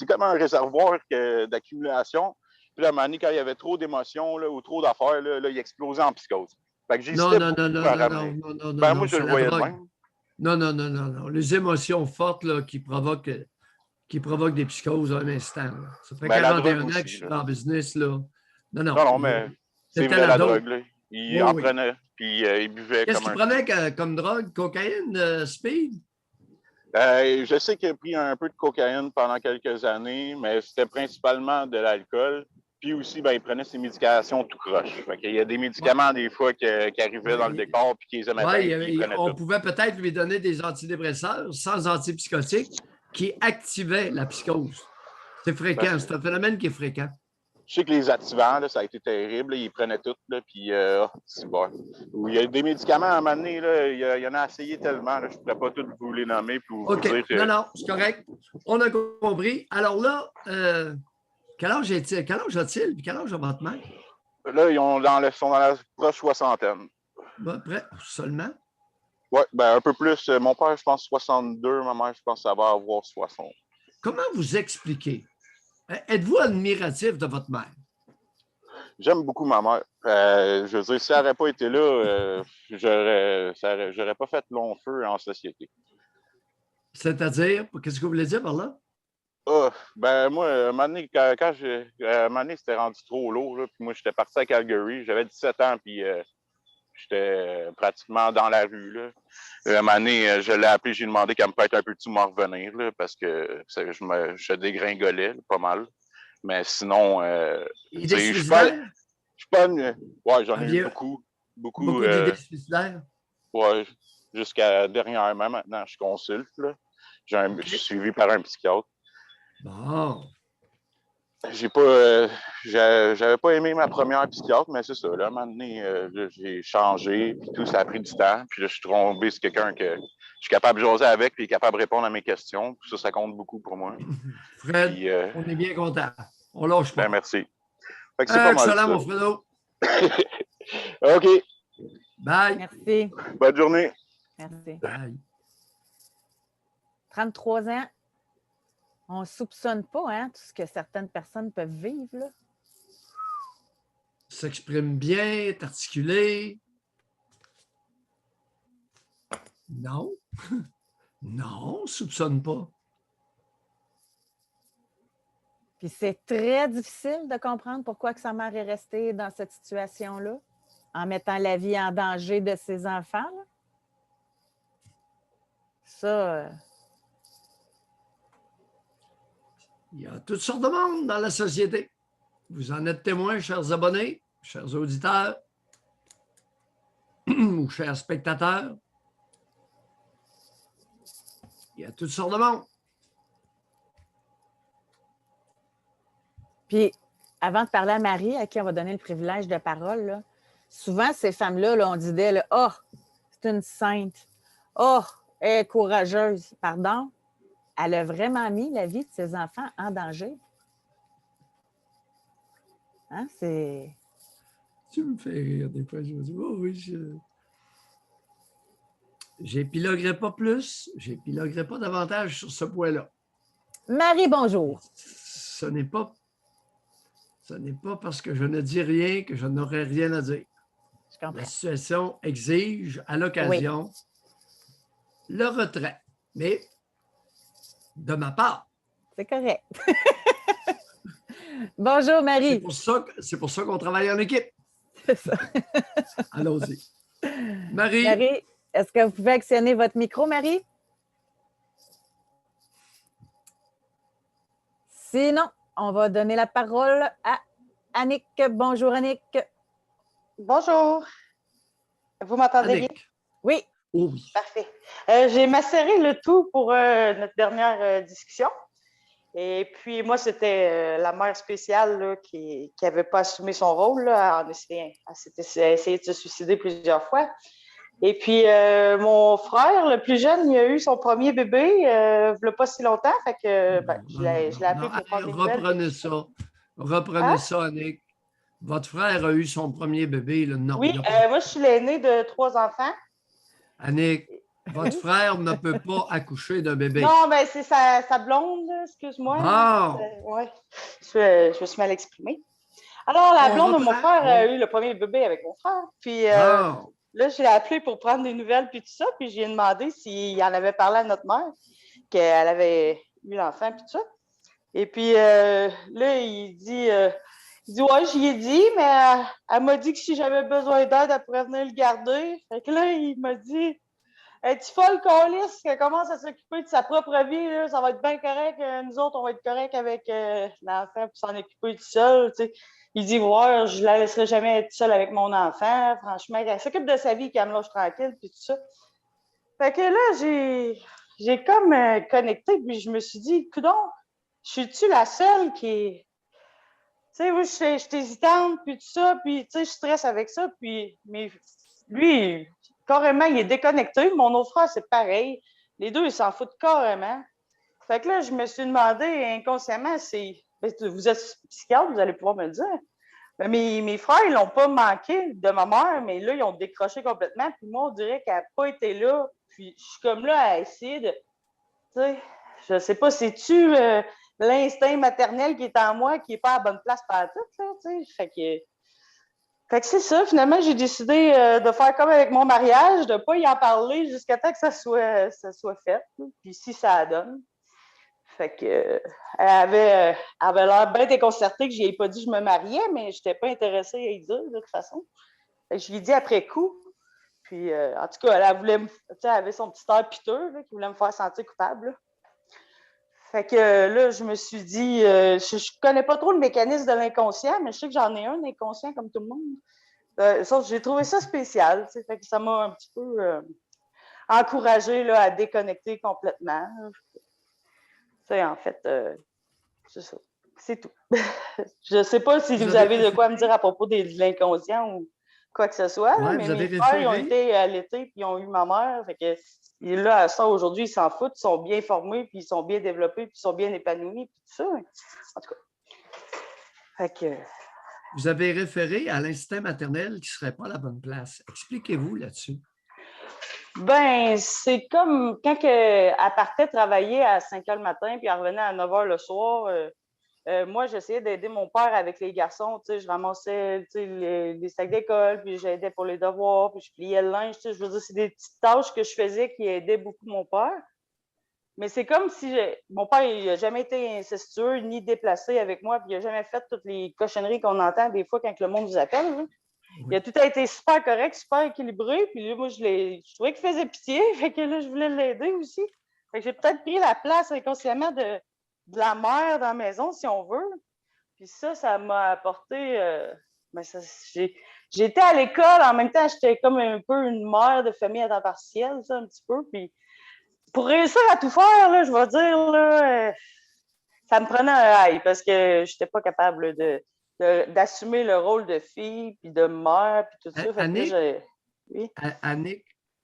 comme un réservoir d'accumulation. Puis là, à un moment donné, quand il y avait trop d'émotions ou trop d'affaires, là, il explosait en psychose. Fait que j'hésitais non. Moi, je le voyais de même. Non. Les émotions fortes là, qui provoquent des psychoses à un instant. Là. Ça fait 41 ans que je suis dans le business. Là. Non, mais c'est vrai, la drogue. Là. Il en prenait, puis il buvait. Qu'est-ce qu'il prenait comme drogue? Cocaïne, speed? Je sais qu'il a pris un peu de cocaïne pendant quelques années, mais c'était principalement de l'alcool. Puis aussi, il prenait ses médications tout croche. Il y a des médicaments, des fois, qui arrivaient dans le décor puis qui les aimaient on pouvait peut-être lui donner des antidépresseurs sans antipsychotiques qui activaient la psychose. C'est fréquent, c'est un phénomène qui est fréquent. Je sais que les activants, là, ça a été terrible. Là, ils prenaient tout, là, puis c'est bon. Il y a des médicaments à un moment donné, là, il y en a essayé tellement, là, je ne pourrais pas tous vous les nommer. Puis vous dire que... Non, c'est correct. On a compris. Alors là, quel âge a-t-il? Quel âge a-t-il? Quel âge a votre mère? Là, ils sont dans la proche soixantaine. Seulement? Oui, un peu plus. Mon père, je pense 62. Ma mère, je pense que ça va avoir 60. Comment vous expliquez? Êtes-vous admiratif de votre mère? J'aime beaucoup ma mère. Je veux dire, si elle n'aurait pas été là, j'aurais pas fait long feu en société. C'est-à-dire, qu'est-ce que vous voulez dire par là? Moi, un moment donné, c'était rendu trop lourd. Là, puis moi, j'étais parti à Calgary. J'avais 17 ans, puis j'étais pratiquement dans la rue. Là. Un moment donné, je l'ai appelé, j'ai demandé qu'elle me prête un peu de tout m'en revenir, là, parce que je dégringolais là, pas mal. Mais sinon, je suis pas ouais, j'en ai eu beaucoup. Beaucoup d'idées suicidaires? Ouais, jusqu'à dernièrement, maintenant, je consulte. Là. Je suis suivi par un psychiatre. Bon. J'avais pas aimé ma première psychiatre, mais c'est ça. Là, à un moment donné, j'ai changé, puis tout, ça a pris du temps. Puis là, je suis tombé sur quelqu'un que je suis capable de jaser avec, puis capable de répondre à mes questions. Puis ça compte beaucoup pour moi. Fred, puis, on est bien content. On lâche pas. Merci. Fait que c'est pas mal excellent, mon Fredo. OK. Bye. Merci. Bonne journée. Merci. Bye. 33 ans. On ne soupçonne pas tout ce que certaines personnes peuvent vivre. Là. S'exprime bien, est articulé. Non. Non, on ne soupçonne pas. Puis c'est très difficile de comprendre pourquoi que sa mère est restée dans cette situation-là, en mettant la vie en danger de ses enfants. Là. Ça... Il y a toutes sortes de monde dans la société. Vous en êtes témoins, chers abonnés, chers auditeurs ou chers spectateurs. Il y a toutes sortes de monde. Puis, avant de parler à Marie, à qui on va donner le privilège de parole, là, souvent, ces femmes-là, là, on dit d'elles, « Oh, c'est une sainte. Oh, elle est courageuse. » Pardon? Elle a vraiment mis la vie de ses enfants en danger. Hein, c'est... Tu me fais rire des fois. Je me dis, oh oui, J'épiloguerai pas plus, j'épiloguerai pas davantage sur ce point-là. Marie, bonjour. Ce n'est pas parce que je ne dis rien que je n'aurai rien à dire. Je comprends. La situation exige, à l'occasion, le retrait. Mais de ma part. C'est correct. Bonjour, Marie. C'est pour ça qu'on travaille en équipe. C'est ça. Allons-y. Marie. Marie, est-ce que vous pouvez actionner votre micro, Marie? Sinon, on va donner la parole à Annick. Bonjour, Annick. Bonjour. Vous m'entendez bien? Oui. Oh oui. Parfait. J'ai macéré le tout pour notre dernière discussion. Et puis, moi, c'était la mère spéciale là, qui n'avait pas assumé son rôle. Là, elle s'était essayé de se suicider plusieurs fois. Et puis, mon frère, le plus jeune, il a eu son premier bébé il n'y a pas si longtemps. Fait que je l'ai appelé pour prendre des nouvelles. Reprenez ça, Annick. Votre frère a eu son premier bébé. Là. Non, oui, moi, je suis l'aînée de 3 enfants. Annick, votre frère ne peut pas accoucher d'un bébé. Non, mais c'est sa blonde, excuse-moi. Ouais. Je me suis mal exprimée. Alors, la blonde de mon frère a eu le premier bébé avec mon frère. Puis là, je l'ai appelé pour prendre des nouvelles puis tout ça. Puis je lui ai demandé s'il en avait parlé à notre mère, qu'elle avait eu l'enfant puis tout ça. Et puis là, il dit ouais, j'y ai dit, mais elle m'a dit que si j'avais besoin d'aide, elle pourrait venir le garder. Fait que là, il m'a dit es-tu folle, câlisse, qu'elle commence à s'occuper de sa propre vie, là, ça va être bien correct. Nous autres, on va être correct avec l'enfant puis s'en occuper tout seul. Tu sais. Il dit ouais, je la laisserai jamais être seule avec mon enfant. Franchement, elle s'occupe de sa vie, qu'elle me lâche tranquille, puis tout ça. Fait que là, j'ai comme connecté, puis je me suis dit, coudonc, suis-tu la seule qui est. Tu sais, moi, je suis hésitante, puis tout ça, puis tu sais, je stresse avec ça, puis mais lui, carrément, il est déconnecté. Mon autre frère, c'est pareil. Les deux, ils s'en foutent carrément. Fait que là, je me suis demandé inconsciemment, vous êtes psychiatre, vous allez pouvoir me le dire. Mais mes frères, ils l'ont pas manqué de ma mère, mais là, ils ont décroché complètement. Puis moi, on dirait qu'elle n'a pas été là. Puis je suis comme là à essayer de. Tu sais, je sais pas, c'est-tu l'instinct maternel qui est en moi qui n'est pas à la bonne place par tout, là, tu sais. Fait que c'est ça, finalement, j'ai décidé de faire comme avec mon mariage, de ne pas y en parler jusqu'à temps que ça soit fait. Puis si ça donne. Fait que elle avait l'air bien déconcertée que je n'y ai pas dit que je me mariais, mais je n'étais pas intéressée à y dire de toute façon. Fait que je lui ai dit après coup. Puis en tout cas, elle avait son petit air piteux là, qui voulait me faire sentir coupable. Là. Fait que là, je me suis dit, je connais pas trop le mécanisme de l'inconscient, mais je sais que j'en ai un inconscient comme tout le monde. J'ai trouvé ça spécial. Fait que ça m'a un petit peu encouragée là, à déconnecter complètement. En fait, c'est ça. C'est tout. Je ne sais pas si vous avez de quoi me dire à propos de l'inconscient ou quoi que ce soit, là, mais mes frères ils ont été allaités puis ils ont eu ma mère. Fait que, là, à ça, aujourd'hui, ils s'en foutent, ils sont bien formés, puis ils sont bien développés, puis ils sont bien épanouis, puis tout ça. En tout cas. Fait que... Vous avez référé à l'instinct maternel qui ne serait pas la bonne place. Expliquez-vous là-dessus. Ben, c'est comme quand elle partait travailler à 5 heures le matin, puis elle revenait à 9 heures le soir. Moi, j'essayais d'aider mon père avec les garçons. Je ramassais les sacs d'école, puis j'aidais pour les devoirs, puis je pliais le linge. Je veux dire, c'est des petites tâches que je faisais qui aidaient beaucoup mon père. Mais c'est comme si mon père, il n'a jamais été incestueux ni déplacé avec moi, puis il n'a jamais fait toutes les cochonneries qu'on entend des fois quand le monde vous appelle. Hein. Oui. Il a tout été super correct, super équilibré. Puis là, moi, je trouvais qu'il faisait pitié. Fait que là, je voulais l'aider aussi. Fait que j'ai peut-être pris la place inconsciemment de la mère dans la maison, si on veut. Puis ça m'a apporté... j'étais à l'école, en même temps, j'étais comme un peu une mère de famille à temps partiel, ça, un petit peu. Puis pour réussir à tout faire, là, je vais dire, là, ça me prenait un high parce que je n'étais pas capable d'assumer le rôle de fille, puis de mère, puis tout ça. Annick, oui?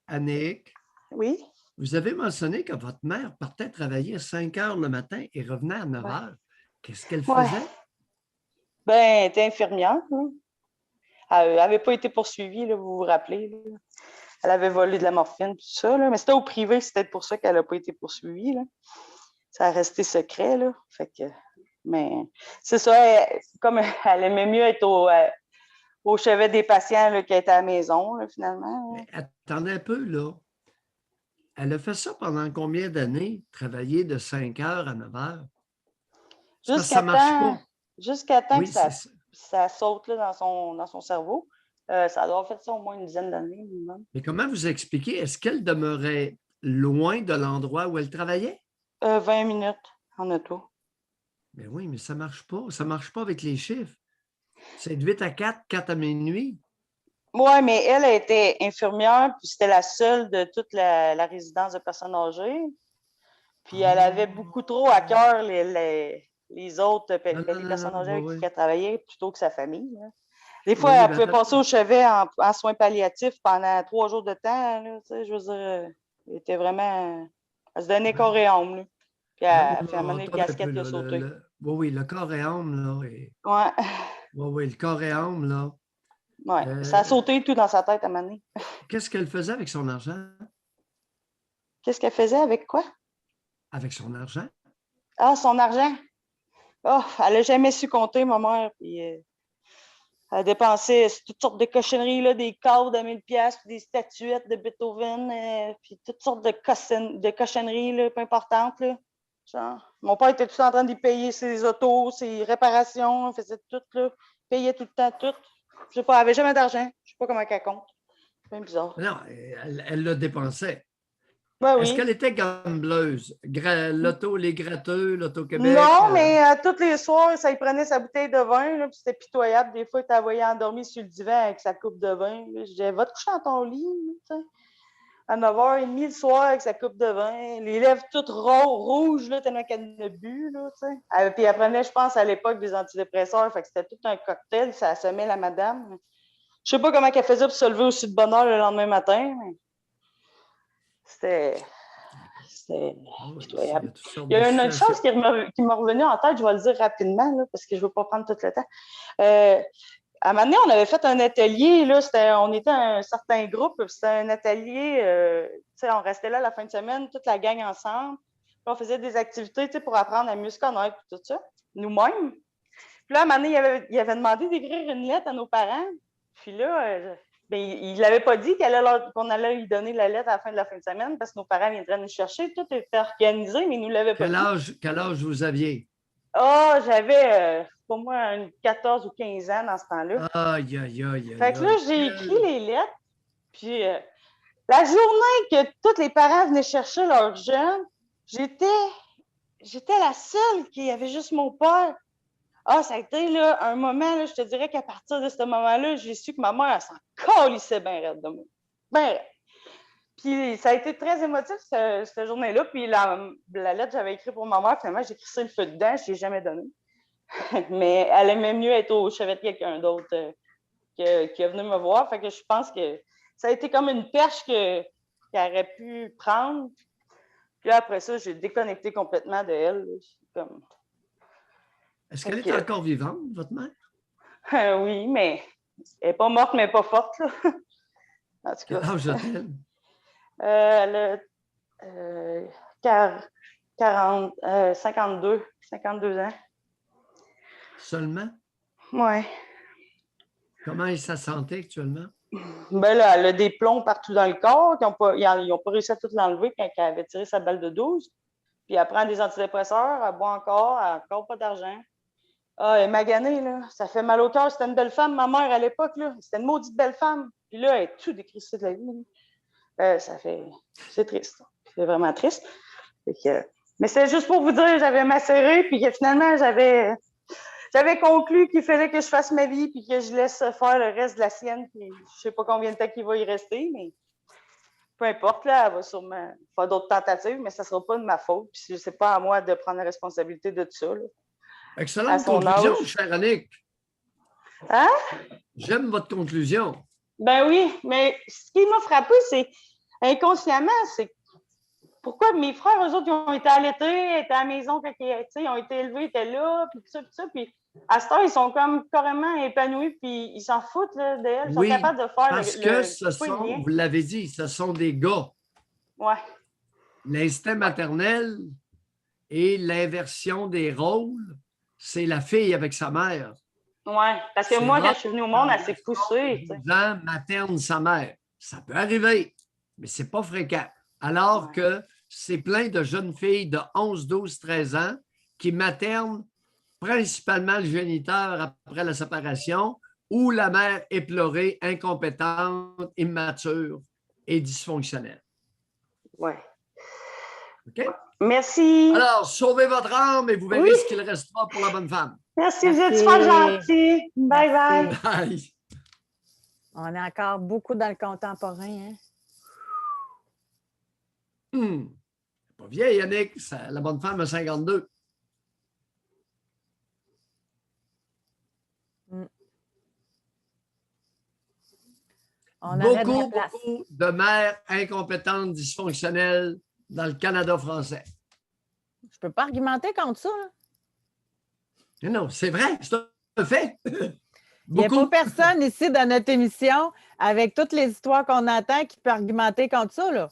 Annick, oui? Vous avez mentionné que votre mère partait travailler à 5 heures le matin et revenait à 9 heures. Qu'est-ce qu'elle faisait? Ben, elle était infirmière. Hein. Elle n'avait pas été poursuivie, là, vous vous rappelez. Là. elle avait volé de la morphine, tout ça. Là. Mais c'était au privé, c'est peut-être pour ça qu'elle n'a pas été poursuivie. Là. Ça a resté secret. Là. Fait que, mais c'est ça, comme elle aimait mieux être au chevet des patients là, qu'elle était à la maison, là, finalement. Mais attendez un peu, là. Elle a fait ça pendant combien d'années? Travailler de 5 heures à 9 heures? Jusqu'à temps oui, que ça saute là, dans son cerveau. Ça doit avoir fait ça au moins une dizaine d'années minimum. Mais comment vous expliquez? Est-ce qu'elle demeurait loin de l'endroit où elle travaillait? 20 minutes en auto. Mais oui, mais ça ne marche pas. Ça ne marche pas avec les chiffres. C'est de 8 à 4, 4 à minuit. Oui, mais elle était infirmière, puis c'était la seule de toute la résidence de personnes âgées. Puis elle avait beaucoup trop à cœur les autres personnes âgées avec qui elle travaillait plutôt que sa famille. Là. Des fois, elle pouvait passer au chevet en soins palliatifs pendant 3 jours de temps. Là, je veux dire, elle était vraiment. Elle se donnait corps et âme. Là. Puis elle fait amener le casquette de sauter. Oui, le corps et âme, là. Ouais. Oui, le corps et âme, là. Oui, ça a sauté tout dans sa tête à Mané. Qu'est-ce qu'elle faisait avec son argent? Qu'est-ce qu'elle faisait avec quoi? Avec son argent? Ah, son argent? Oh, elle n'a jamais su compter, ma mère. Puis, elle dépensait toutes sortes de cochonneries, là, des cadres de 1000$, puis des statuettes de Beethoven, puis toutes sortes de cochonneries là, peu importantes. Là. Genre, mon père était tout en train d'y payer ses autos, ses réparations, il faisait tout, là, payait tout le temps tout. Je sais pas, elle n'avait jamais d'argent. Je sais pas comment elle compte. C'est bien bizarre. Non, elle le dépensait. Ben, oui. Est-ce qu'elle était gambleuse? Les gratteux, l'Auto-Québec? Non, mais tous les soirs, ça y prenait sa bouteille de vin, là, puis c'était pitoyable. Des fois, il t'envoyait endormi sur le divan avec sa coupe de vin. Là. Je disais, va te coucher dans ton lit, tu sais. À 9h30 le soir avec sa coupe de vin, les lèvres toutes rouges, là, tellement qu'elle ne bu, là, tu sais. Puis elle prenait, je pense, à l'époque, des antidépresseurs, fait que c'était tout un cocktail, ça assommait la madame. Je sais pas comment elle faisait pour se lever aussi de bonne heure le lendemain matin, mais c'était pitoyable. Il y a une autre chose qui m'est revenue en tête, je vais le dire rapidement, là, parce que je ne veux pas prendre tout le temps. À un moment donné, on avait fait un atelier, là, on était un certain groupe, c'était un atelier, on restait là la fin de semaine, toute la gang ensemble. Puis on faisait des activités pour apprendre à mieux se connaître et tout ça, nous-mêmes. Puis là, à un moment donné, il avait demandé d'écrire une lettre à nos parents. Puis là, il ne l'avait pas dit qu'on allait lui donner la lettre à la fin de semaine parce que nos parents viendraient nous chercher. Tout était organisé, mais ils ne nous l'avaient pas dit. Quel âge vous aviez? Ah, j'avais, pour moi, 14 ou 15 ans dans ce temps-là. Aïe, aïe, aïe. Fait que là, j'ai écrit les lettres. Puis la journée que tous les parents venaient chercher leurs jeunes, j'étais la seule qui avait juste mon père. Ah, ça a été là, un moment, là, je te dirais qu'à partir de ce moment-là, j'ai su que ma mère, elle s'en calissait bien raide de moi. Bien raide. Puis ça a été très émotif, cette journée-là. Puis la lettre que j'avais écrite pour ma mère, finalement, j'ai crissé le feu dedans, je ne l'ai jamais donné. Mais elle aimait mieux être au chevet de quelqu'un d'autre qui est venu me voir. Fait que je pense que ça a été comme une perche qu'elle aurait pu prendre. Puis là, après ça, j'ai déconnecté complètement de elle. Comme... Est-ce qu'elle est encore vivante, votre mère? Oui, mais elle n'est pas morte, mais pas forte. Là. En tout cas. Quel âge a-t-elle? Elle a 52 ans. Seulement? Oui. Comment est sa santé actuellement? Ben là, elle a des plombs partout dans le corps. Ils n'ont pas réussi à tout l'enlever quand elle avait tiré sa balle de 12. Puis elle prend des antidépresseurs, elle boit encore, elle n'a encore pas d'argent. Ah, elle est maganée, là. Ça fait mal au cœur. C'était une belle femme, ma mère, à l'époque, là. C'était une maudite belle femme. Puis là, elle est tout décrissée de la vie. C'est triste. C'est vraiment triste. Mais c'est juste pour vous dire, j'avais macéré, puis que finalement, j'avais conclu qu'il fallait que je fasse ma vie, puis que je laisse faire le reste de la sienne. Puis je ne sais pas combien de temps il va y rester, mais peu importe, là, elle va sûrement faire d'autres tentatives, mais ça ne sera pas de ma faute. Puis ce n'est pas à moi de prendre la responsabilité de tout ça, là. Excellente conclusion, cher Annick. Hein? J'aime votre conclusion. Ben oui, mais ce qui m'a frappé, c'est inconsciemment, c'est pourquoi mes frères, eux autres, ils ont été allaités, étaient à la maison quand ils ont été élevés, étaient là, puis tout ça, puis À ce temps, ils sont comme carrément épanouis, puis ils s'en foutent d'elle. Ils sont capables de faire parce que vous l'avez dit, ce sont des gars. Ouais. L'instinct maternel et l'inversion des rôles, c'est la fille avec sa mère. Oui, parce que moi, quand je suis venue au monde, elle s'est poussée. 12 ans, materne sa mère. Ça peut arriver, mais ce n'est pas fréquent. Alors que c'est plein de jeunes filles de 11, 12, 13 ans qui maternent principalement le géniteur après la séparation où la mère est pleurée, incompétente, immature et dysfonctionnelle. Oui. OK? Merci. Alors, sauvez votre âme et vous verrez ce qu'il restera pour la bonne femme. Merci, vous êtes super gentil. Bye bye. Bye. On est encore beaucoup dans le contemporain. Hein? Pas vieille, Yannick. La bonne femme a 52. On beaucoup de mères incompétentes, dysfonctionnelles dans le Canada français. Je ne peux pas argumenter contre ça. Non, c'est vrai, c'est un fait. Il n'y a pas personne ici dans notre émission, avec toutes les histoires qu'on entend, qui peut argumenter contre ça. Là.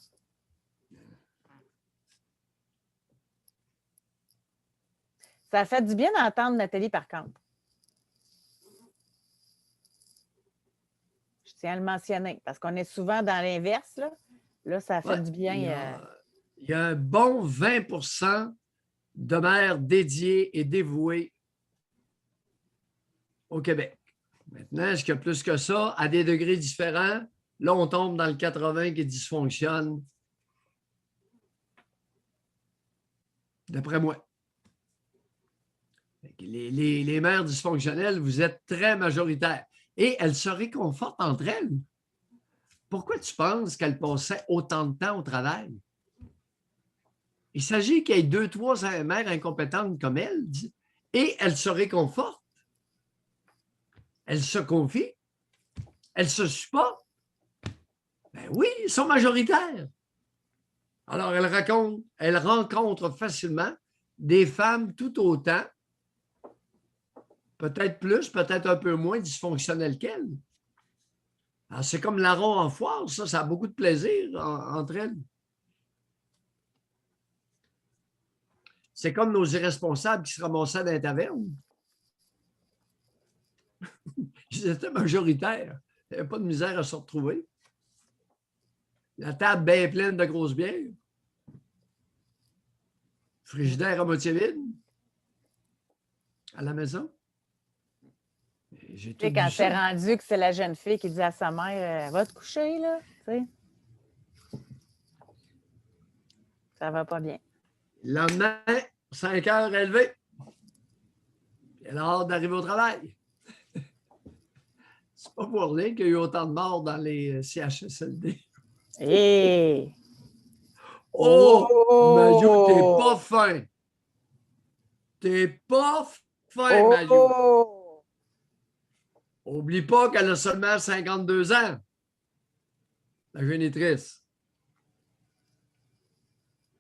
Ça fait du bien d'entendre Nathalie, par contre. Je tiens à le mentionner, parce qu'on est souvent dans l'inverse. Là, ça fait du bien. Il y a un bon 20% de mères dédiées et dévouées au Québec. Maintenant, est-ce qu'il y a plus que ça, à des degrés différents? Là, on tombe dans le 80 qui dysfonctionne. D'après moi. Les mères dysfonctionnelles, vous êtes très majoritaires. Et elles se réconfortent entre elles. Pourquoi tu penses qu'elles passaient autant de temps au travail? Il s'agit qu'il y ait 2, 3 mères incompétentes comme elles, et elles se réconfortent. Elles se confient. Elles se supportent. Ben oui, ils sont majoritaires. Alors, elles rencontrent facilement des femmes tout autant, peut-être plus, peut-être un peu moins dysfonctionnelles qu'elles. C'est comme larron en foire, ça a beaucoup de plaisir entre elles. C'est comme nos irresponsables qui se ramassaient dans les tavernes. Ils étaient majoritaires. Il n'y avait pas de misère à se retrouver. La table bien pleine de grosses bières. Frigidaire à moitié vide. À la maison. Quand c'est rendu que c'est la jeune fille qui dit à sa mère, va te coucher, là. Tu sais. Ça va pas bien. Le lendemain, 5 heures élevées. Elle a hâte d'arriver au travail. C'est pas pour rien qu'il y a eu autant de morts dans les CHSLD. Hey. Oh! Mario, t'es pas fin. T'es pas fin, Mario. Oublie pas qu'elle a seulement 52 ans. La génitrice.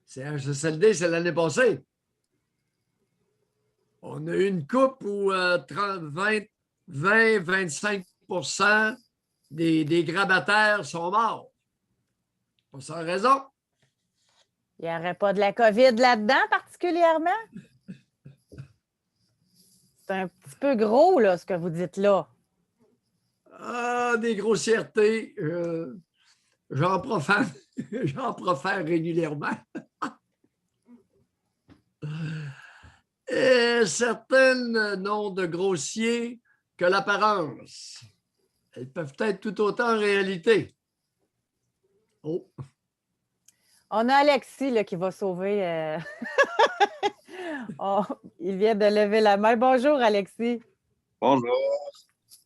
CHSLD, c'est l'année passée. On a eu une coupe où 20-25% des grabataires sont morts. Pas sans raison. Il n'y aurait pas de la COVID là-dedans particulièrement? C'est un petit peu gros, là, ce que vous dites là. Ah, des grossièretés. J'en profère régulièrement. Et certaines n'ont de grossier que l'apparence. Elles peuvent être tout autant en réalité. Oh! On a Alexis là, qui va sauver. Il vient de lever la main. Bonjour, Alexis. Bonjour.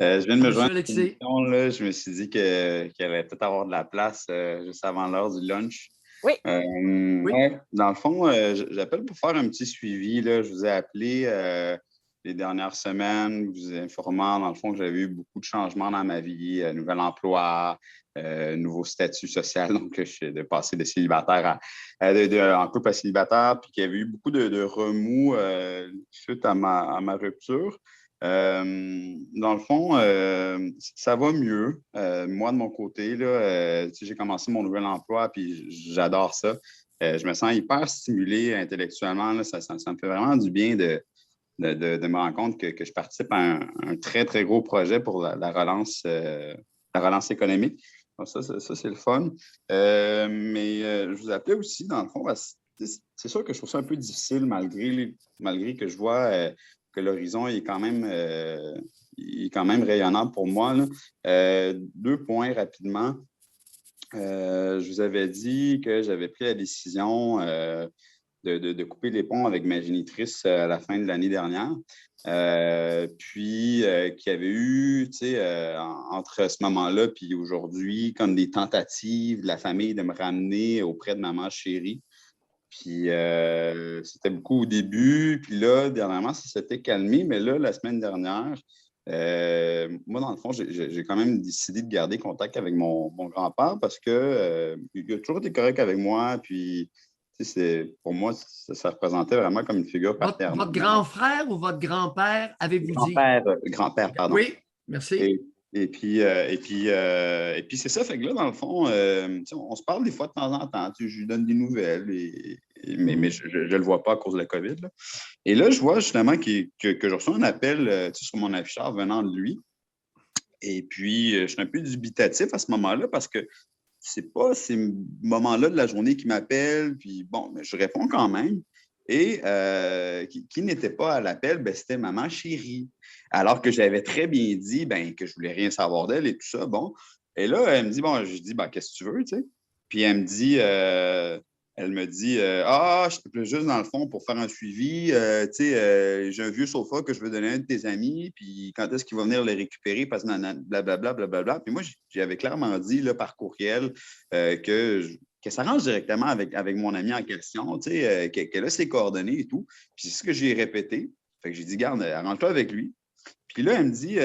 Je viens de me joindre à l'émission, là. Je me suis dit qu'il allait peut-être avoir de la place juste avant l'heure du lunch. Oui. Oui. Ouais, dans le fond, j'appelle pour faire un petit suivi. Là. Je vous ai appelé les dernières semaines, vous informant, dans le fond, que j'avais eu beaucoup de changements dans ma vie, nouvel emploi, nouveau statut social. Donc, je suis passé de célibataire en couple à célibataire, puis qu'il y avait eu beaucoup de remous suite à ma rupture. Dans le fond, ça va mieux. Moi, de mon côté, là, j'ai commencé mon nouvel emploi, puis j'adore ça. Je me sens hyper stimulé intellectuellement. Là, ça me fait vraiment du bien de me rendre compte que je participe à un très, très gros projet pour la relance économique. Donc ça, c'est le fun. Mais je vous appelais aussi, dans le fond, parce que c'est sûr que je trouve ça un peu difficile malgré que je vois que l'horizon est quand même rayonnant pour moi, là. 2 points rapidement. Je vous avais dit que j'avais pris la décision de couper les ponts avec ma génitrice à la fin de l'année dernière. Puis qu'il y avait eu, entre ce moment-là puis aujourd'hui, comme des tentatives de la famille de me ramener auprès de maman chérie. Puis c'était beaucoup au début. Puis là, dernièrement, ça s'était calmé. Mais là, la semaine dernière, moi, dans le fond, j'ai quand même décidé de garder contact avec mon grand-père parce que il a toujours été correct avec moi. Puis, pour moi, ça représentait vraiment comme une figure paternelle. Votre grand frère ou votre grand-père, avez-vous dit? Grand-père, pardon. Oui, merci. Et puis c'est ça. Fait que là, dans le fond, on se parle des fois de temps en temps. Je lui donne des nouvelles, mais je ne le vois pas à cause de la COVID. Là. Et là, je vois justement que je reçois un appel sur mon afficheur venant de lui. Et puis, je suis un peu dubitatif à ce moment-là parce que c'est pas ces moments-là de la journée qui m'appellent. Puis bon, mais je réponds quand même. Et qui n'était pas à l'appel, ben, c'était maman chérie. Alors que j'avais très bien dit que je voulais rien savoir d'elle et tout ça. Bon. Et là, elle me dit, bon, je dis, qu'est-ce que tu veux, tu sais? Puis elle me dit, je t'appelle juste dans le fond pour faire un suivi. J'ai un vieux sofa que je veux donner à un de tes amis, puis quand est-ce qu'il va venir le récupérer? Parce que blablabla, blablabla. Puis moi, j'avais clairement dit là, par courriel que ça rentre directement avec mon ami en question, qu'elle a ses coordonnées et tout. Puis c'est ce que j'ai répété. Fait que j'ai dit, garde, arrange-toi avec lui. Puis là, elle me dit,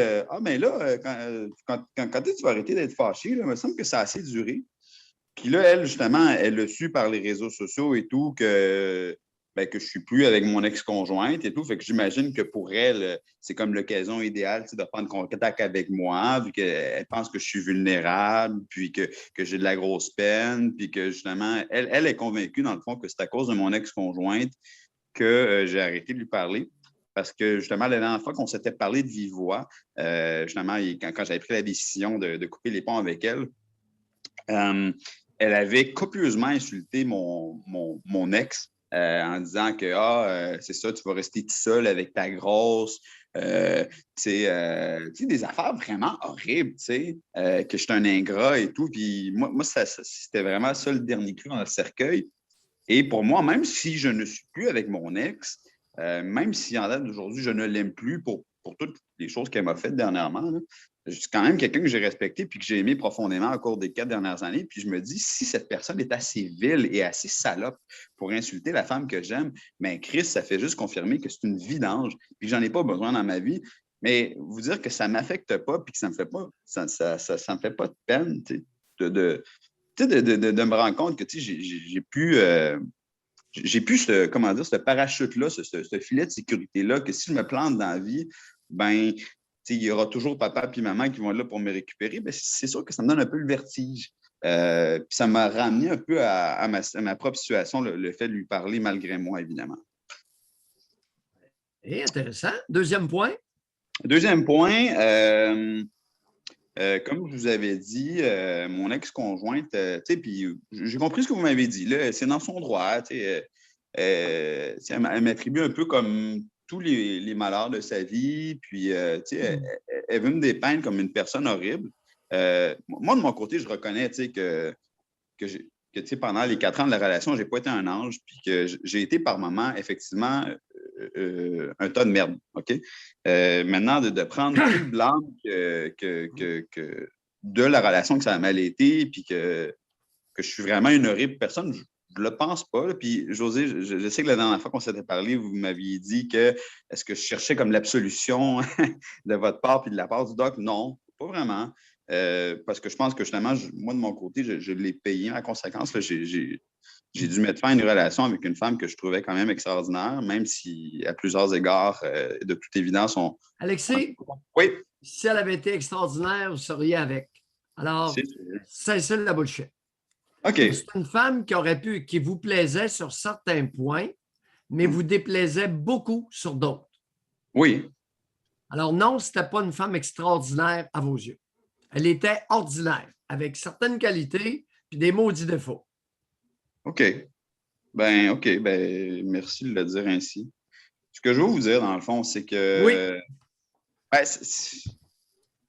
quand est-ce que tu vas arrêter d'être fâché? Là? Il me semble que ça a assez duré. Puis là, elle, justement, elle a su par les réseaux sociaux et tout que je ne suis plus avec mon ex-conjointe et tout. Fait que j'imagine que pour elle, c'est comme l'occasion idéale de prendre contact avec moi, vu qu'elle pense que je suis vulnérable, puis que j'ai de la grosse peine, puis que justement, elle est convaincue, dans le fond, que c'est à cause de mon ex-conjointe que j'ai arrêté de lui parler. Parce que justement, la dernière fois qu'on s'était parlé de vive voix, justement, quand j'avais pris la décision de couper les ponts avec elle, elle avait copieusement insulté mon ex en disant que c'est ça, tu vas rester tout seul avec ta grosse. Des affaires vraiment horribles, que je suis un ingrat et tout. Puis moi c'était vraiment ça le dernier clou dans le cercueil. Et pour moi, même si je ne suis plus avec mon ex, même si en date d'aujourd'hui, je ne l'aime plus pour toutes les choses qu'elle m'a faites dernièrement, là, je suis quand même quelqu'un que j'ai respecté et que j'ai aimé profondément au cours des 4 dernières années. Puis je me dis, si cette personne est assez vile et assez salope pour insulter la femme que j'aime, mais Chris, ça fait juste confirmer que c'est une vidange puis que j'en ai pas besoin dans ma vie. Mais vous dire que ça ne m'affecte pas puis que ça me fait pas, ça me fait pas de peine de me rendre compte que j'ai plus ce parachute-là, ce filet de sécurité-là, que si je me plante dans la vie, il y aura toujours papa et maman qui vont être là pour me récupérer. C'est sûr que ça me donne un peu le vertige. Puis ça m'a ramené un peu à ma propre situation, le fait de lui parler malgré moi, évidemment. Et intéressant. Deuxième point. Deuxième point, comme je vous avais dit, mon ex-conjointe, puis j'ai compris ce que vous m'avez dit. Là, c'est dans son droit. Elle m'attribue un peu comme tous les malheurs de sa vie, puis elle veut me dépeindre comme une personne horrible. Moi, de mon côté, je reconnais que pendant les 4 ans de la relation, je n'ai pas été un ange, puis que j'ai été par moments, effectivement, un tas de merde. OK? Maintenant, de prendre tout le blâme de la relation que ça a mal été, puis que je suis vraiment une horrible personne, je ne le pense pas. Là. Puis, José, je sais que la dernière fois qu'on s'était parlé, vous m'aviez dit que est-ce que je cherchais comme l'absolution de votre part puis de la part du doc? Non, pas vraiment. parce que je pense que justement, moi, de mon côté, je l'ai payé en conséquence. J'ai dû mettre fin à une relation avec une femme que je trouvais quand même extraordinaire, même si, à plusieurs égards, de toute évidence, Alexis, oui. Si elle avait été extraordinaire, vous seriez avec. Alors, c'est la bullshit. OK. C'est une femme qui vous plaisait sur certains points, mais vous déplaisait beaucoup sur d'autres. Oui. Alors non, ce n'était pas une femme extraordinaire à vos yeux. Elle était ordinaire, avec certaines qualités et des maudits défauts. OK. OK. Merci de le dire ainsi. Ce que je veux vous dire, dans le fond, c'est que... Oui.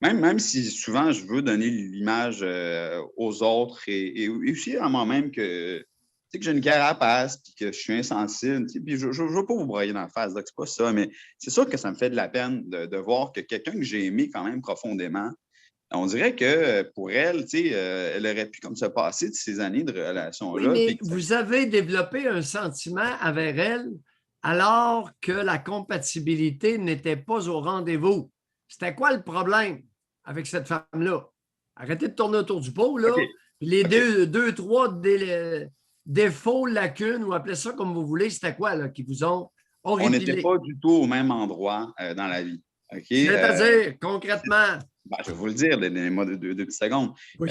Même si souvent je veux donner l'image aux autres et aussi à moi-même que j'ai une carapace puis que je suis insensible. Puis je ne veux pas vous broyer dans la face, c'est pas ça, mais c'est sûr que ça me fait de la peine de voir que quelqu'un que j'ai aimé quand même profondément, on dirait que pour elle, elle aurait pu comme se passer de ces années de relation-là. Oui, mais vous avez développé un sentiment envers elle alors que la compatibilité n'était pas au rendez-vous. C'était quoi le problème avec cette femme-là? Arrêtez de tourner autour du pot, là. Okay. Les deux, trois défauts, lacunes, ou appelez ça comme vous voulez, c'était quoi là, qui vous ont horripilé? On n'était pas du tout au même endroit dans la vie. Okay? C'est-à-dire, concrètement? Je vais vous le dire, donnez-moi deux petites secondes. Oui.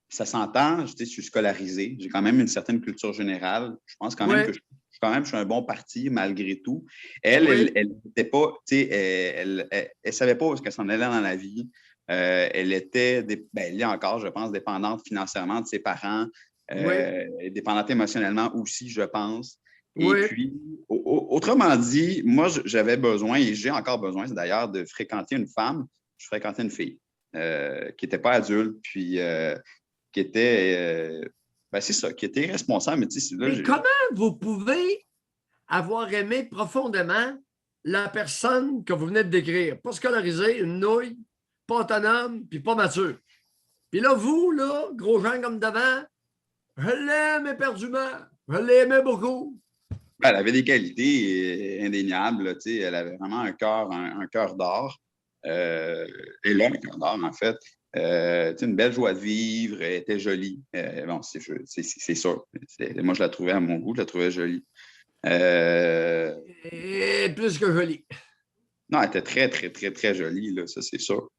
Ça s'entend, je suis scolarisé, j'ai quand même une certaine culture générale. Je pense quand même que je suis un bon parti malgré tout. Elle n'était pas, elle savait pas où est-ce qu'elle s'en allait dans la vie. Elle était, elle est encore, je pense, dépendante financièrement de ses parents, dépendante émotionnellement aussi, je pense. Et puis, autrement dit, moi, j'avais besoin, et j'ai encore besoin, d'ailleurs, de fréquenter une femme. Je fréquentais une fille qui n'était pas adulte, puis qui était, c'est ça, qui était responsable. Mais comment vous pouvez avoir aimé profondément la personne que vous venez de décrire? Pas scolarisée, une nouille, pas autonome, puis pas mature. Puis là, vous, là, gros gens comme devant, je l'aime éperdument, je l'aimais beaucoup. Elle avait des qualités indéniables, là, elle avait vraiment un cœur d'or. Et là, un cœur d'or, en fait. Une belle joie de vivre, elle était jolie. Bon, c'est sûr. Moi, je la trouvais à mon goût, je la trouvais jolie. Et plus que jolie. Non, elle était très, très, très, très jolie, là, ça, c'est sûr.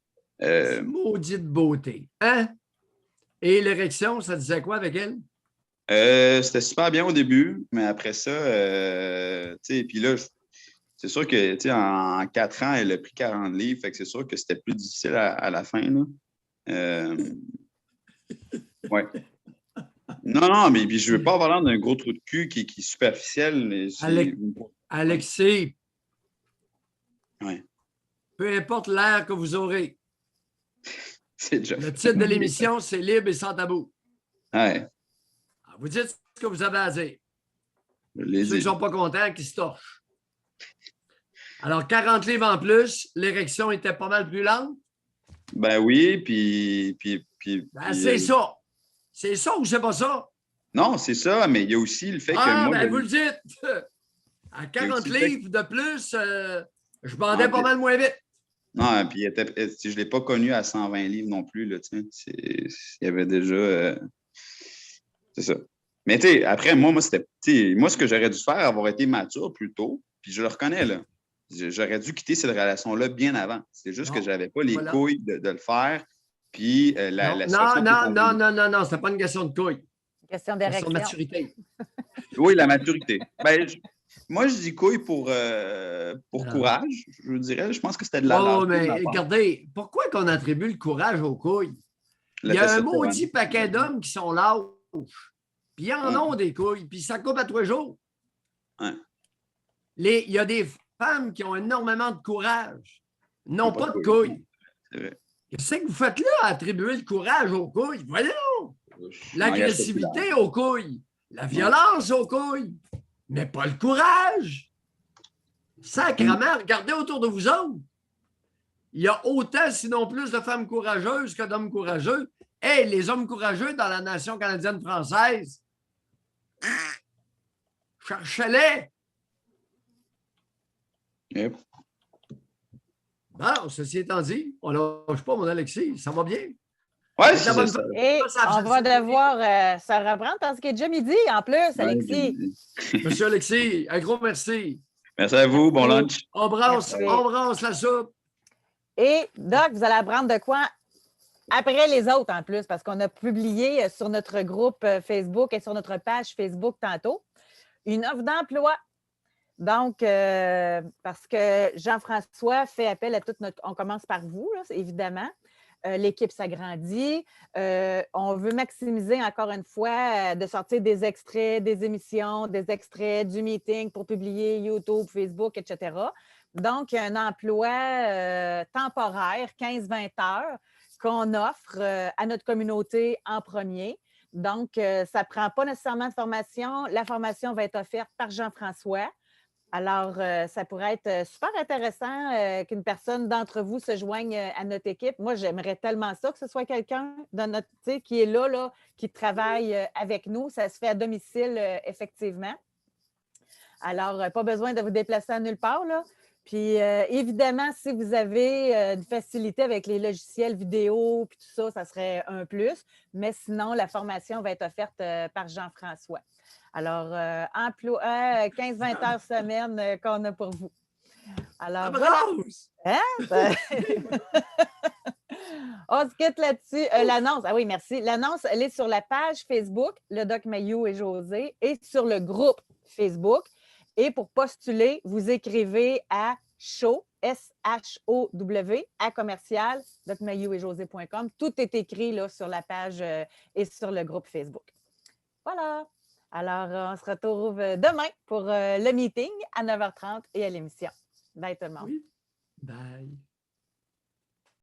Maudite beauté. Hein? Et l'érection, ça disait quoi avec elle? C'était super bien au début, mais après ça, puis là, c'est sûr que en 4 ans, elle a pris 40 livres, fait que c'est sûr que c'était plus difficile à la fin. Là. Ouais. Non, mais puis je veux pas avoir l'air d'un gros trou de cul qui est superficiel. Mais Alexis, ouais. Peu importe l'air que vous aurez, déjà le titre de l'émission, c'est Libre et sans tabou. Ouais. Alors, vous dites ce que vous avez à dire. Ceux qui ne sont pas contents, qui se torchent. Alors, 40 livres en plus, l'érection était pas mal plus lente? Ben oui, puis c'est ça. C'est ça ou c'est pas ça? Non, c'est ça, mais il y a aussi le fait que moi... vous le dites! À 40 livres de plus, je bandais pas mal moins vite. Non, puis je ne l'ai pas connu à 120 livres non plus. Là, il y avait déjà... c'est ça. Mais tu sais, après, moi, ce que j'aurais dû faire, avoir été mature plus tôt, puis je le reconnais, là. J'aurais dû quitter cette relation-là bien avant. C'est juste que je n'avais pas les couilles de le faire. Puis non, c'était pas une question de couilles. Question d'érection. Question de maturité. Oui, la maturité. Moi, je dis couilles pour courage, je dirais. Je pense que c'était de la lâcheté. Mais regardez, pourquoi qu'on attribue le courage aux couilles? Il y a un maudit paquet d'hommes qui sont lâches. Puis ils en ont des couilles, puis ça coupe à 3 jours. Ouais. Il y a des femmes qui ont énormément de courage, non pas de couilles. C'est vrai. Qu'est-ce que vous faites là à attribuer le courage aux couilles? Voyons! L'agressivité aux couilles, la violence aux couilles, mais pas le courage. Sacrement, regardez autour de vous autres. Il y a autant, sinon plus, de femmes courageuses que d'hommes courageux. Hey, les hommes courageux dans la nation canadienne-française, cherchez-les. Yep. Bon, ceci étant dit, on ne lâche pas, mon Alexis. Ça va bien? Oui, c'est ça. Et on va devoir se reprendre parce qu'il est déjà midi en plus, Alexis. Monsieur Alexis, un gros merci. Merci à vous. Bon lunch. On brasse la soupe. Et Doc, vous allez apprendre de quoi après les autres en plus, parce qu'on a publié sur notre groupe Facebook et sur notre page Facebook tantôt une offre d'emploi. Donc, parce que Jean-François fait appel à toute notre... On commence par vous, là, évidemment. L'équipe s'agrandit. On veut maximiser, encore une fois, de sortir des extraits des émissions, des extraits du meeting pour publier YouTube, Facebook, etc. Donc, il y a un emploi temporaire, 15-20 heures, qu'on offre à notre communauté en premier. Donc, ça ne prend pas nécessairement de formation. La formation va être offerte par Jean-François. Alors, ça pourrait être super intéressant qu'une personne d'entre vous se joigne à notre équipe. Moi, j'aimerais tellement ça, que ce soit quelqu'un qui est là, qui travaille avec nous. Ça se fait à domicile, effectivement. Alors, pas besoin de vous déplacer à nulle part, là. Puis, évidemment, si vous avez une facilité avec les logiciels vidéo puis tout ça, ça serait un plus. Mais sinon, la formation va être offerte par Jean-François. Alors, emploi 15-20 heures semaine qu'on a pour vous. Alors, hein? On se quitte là-dessus. L'annonce, ah oui, merci. L'annonce, elle est sur la page Facebook, le Doc Mayou et José, et sur le groupe Facebook. Et pour postuler, vous écrivez à show, S-H-O-W, à commercial, docmayouetjosé.com. Tout est écrit là, sur la page et sur le groupe Facebook. Voilà. Alors, on se retrouve demain pour le meeting à 9h30 et à l'émission. Bye tout le monde. Oui. Bye.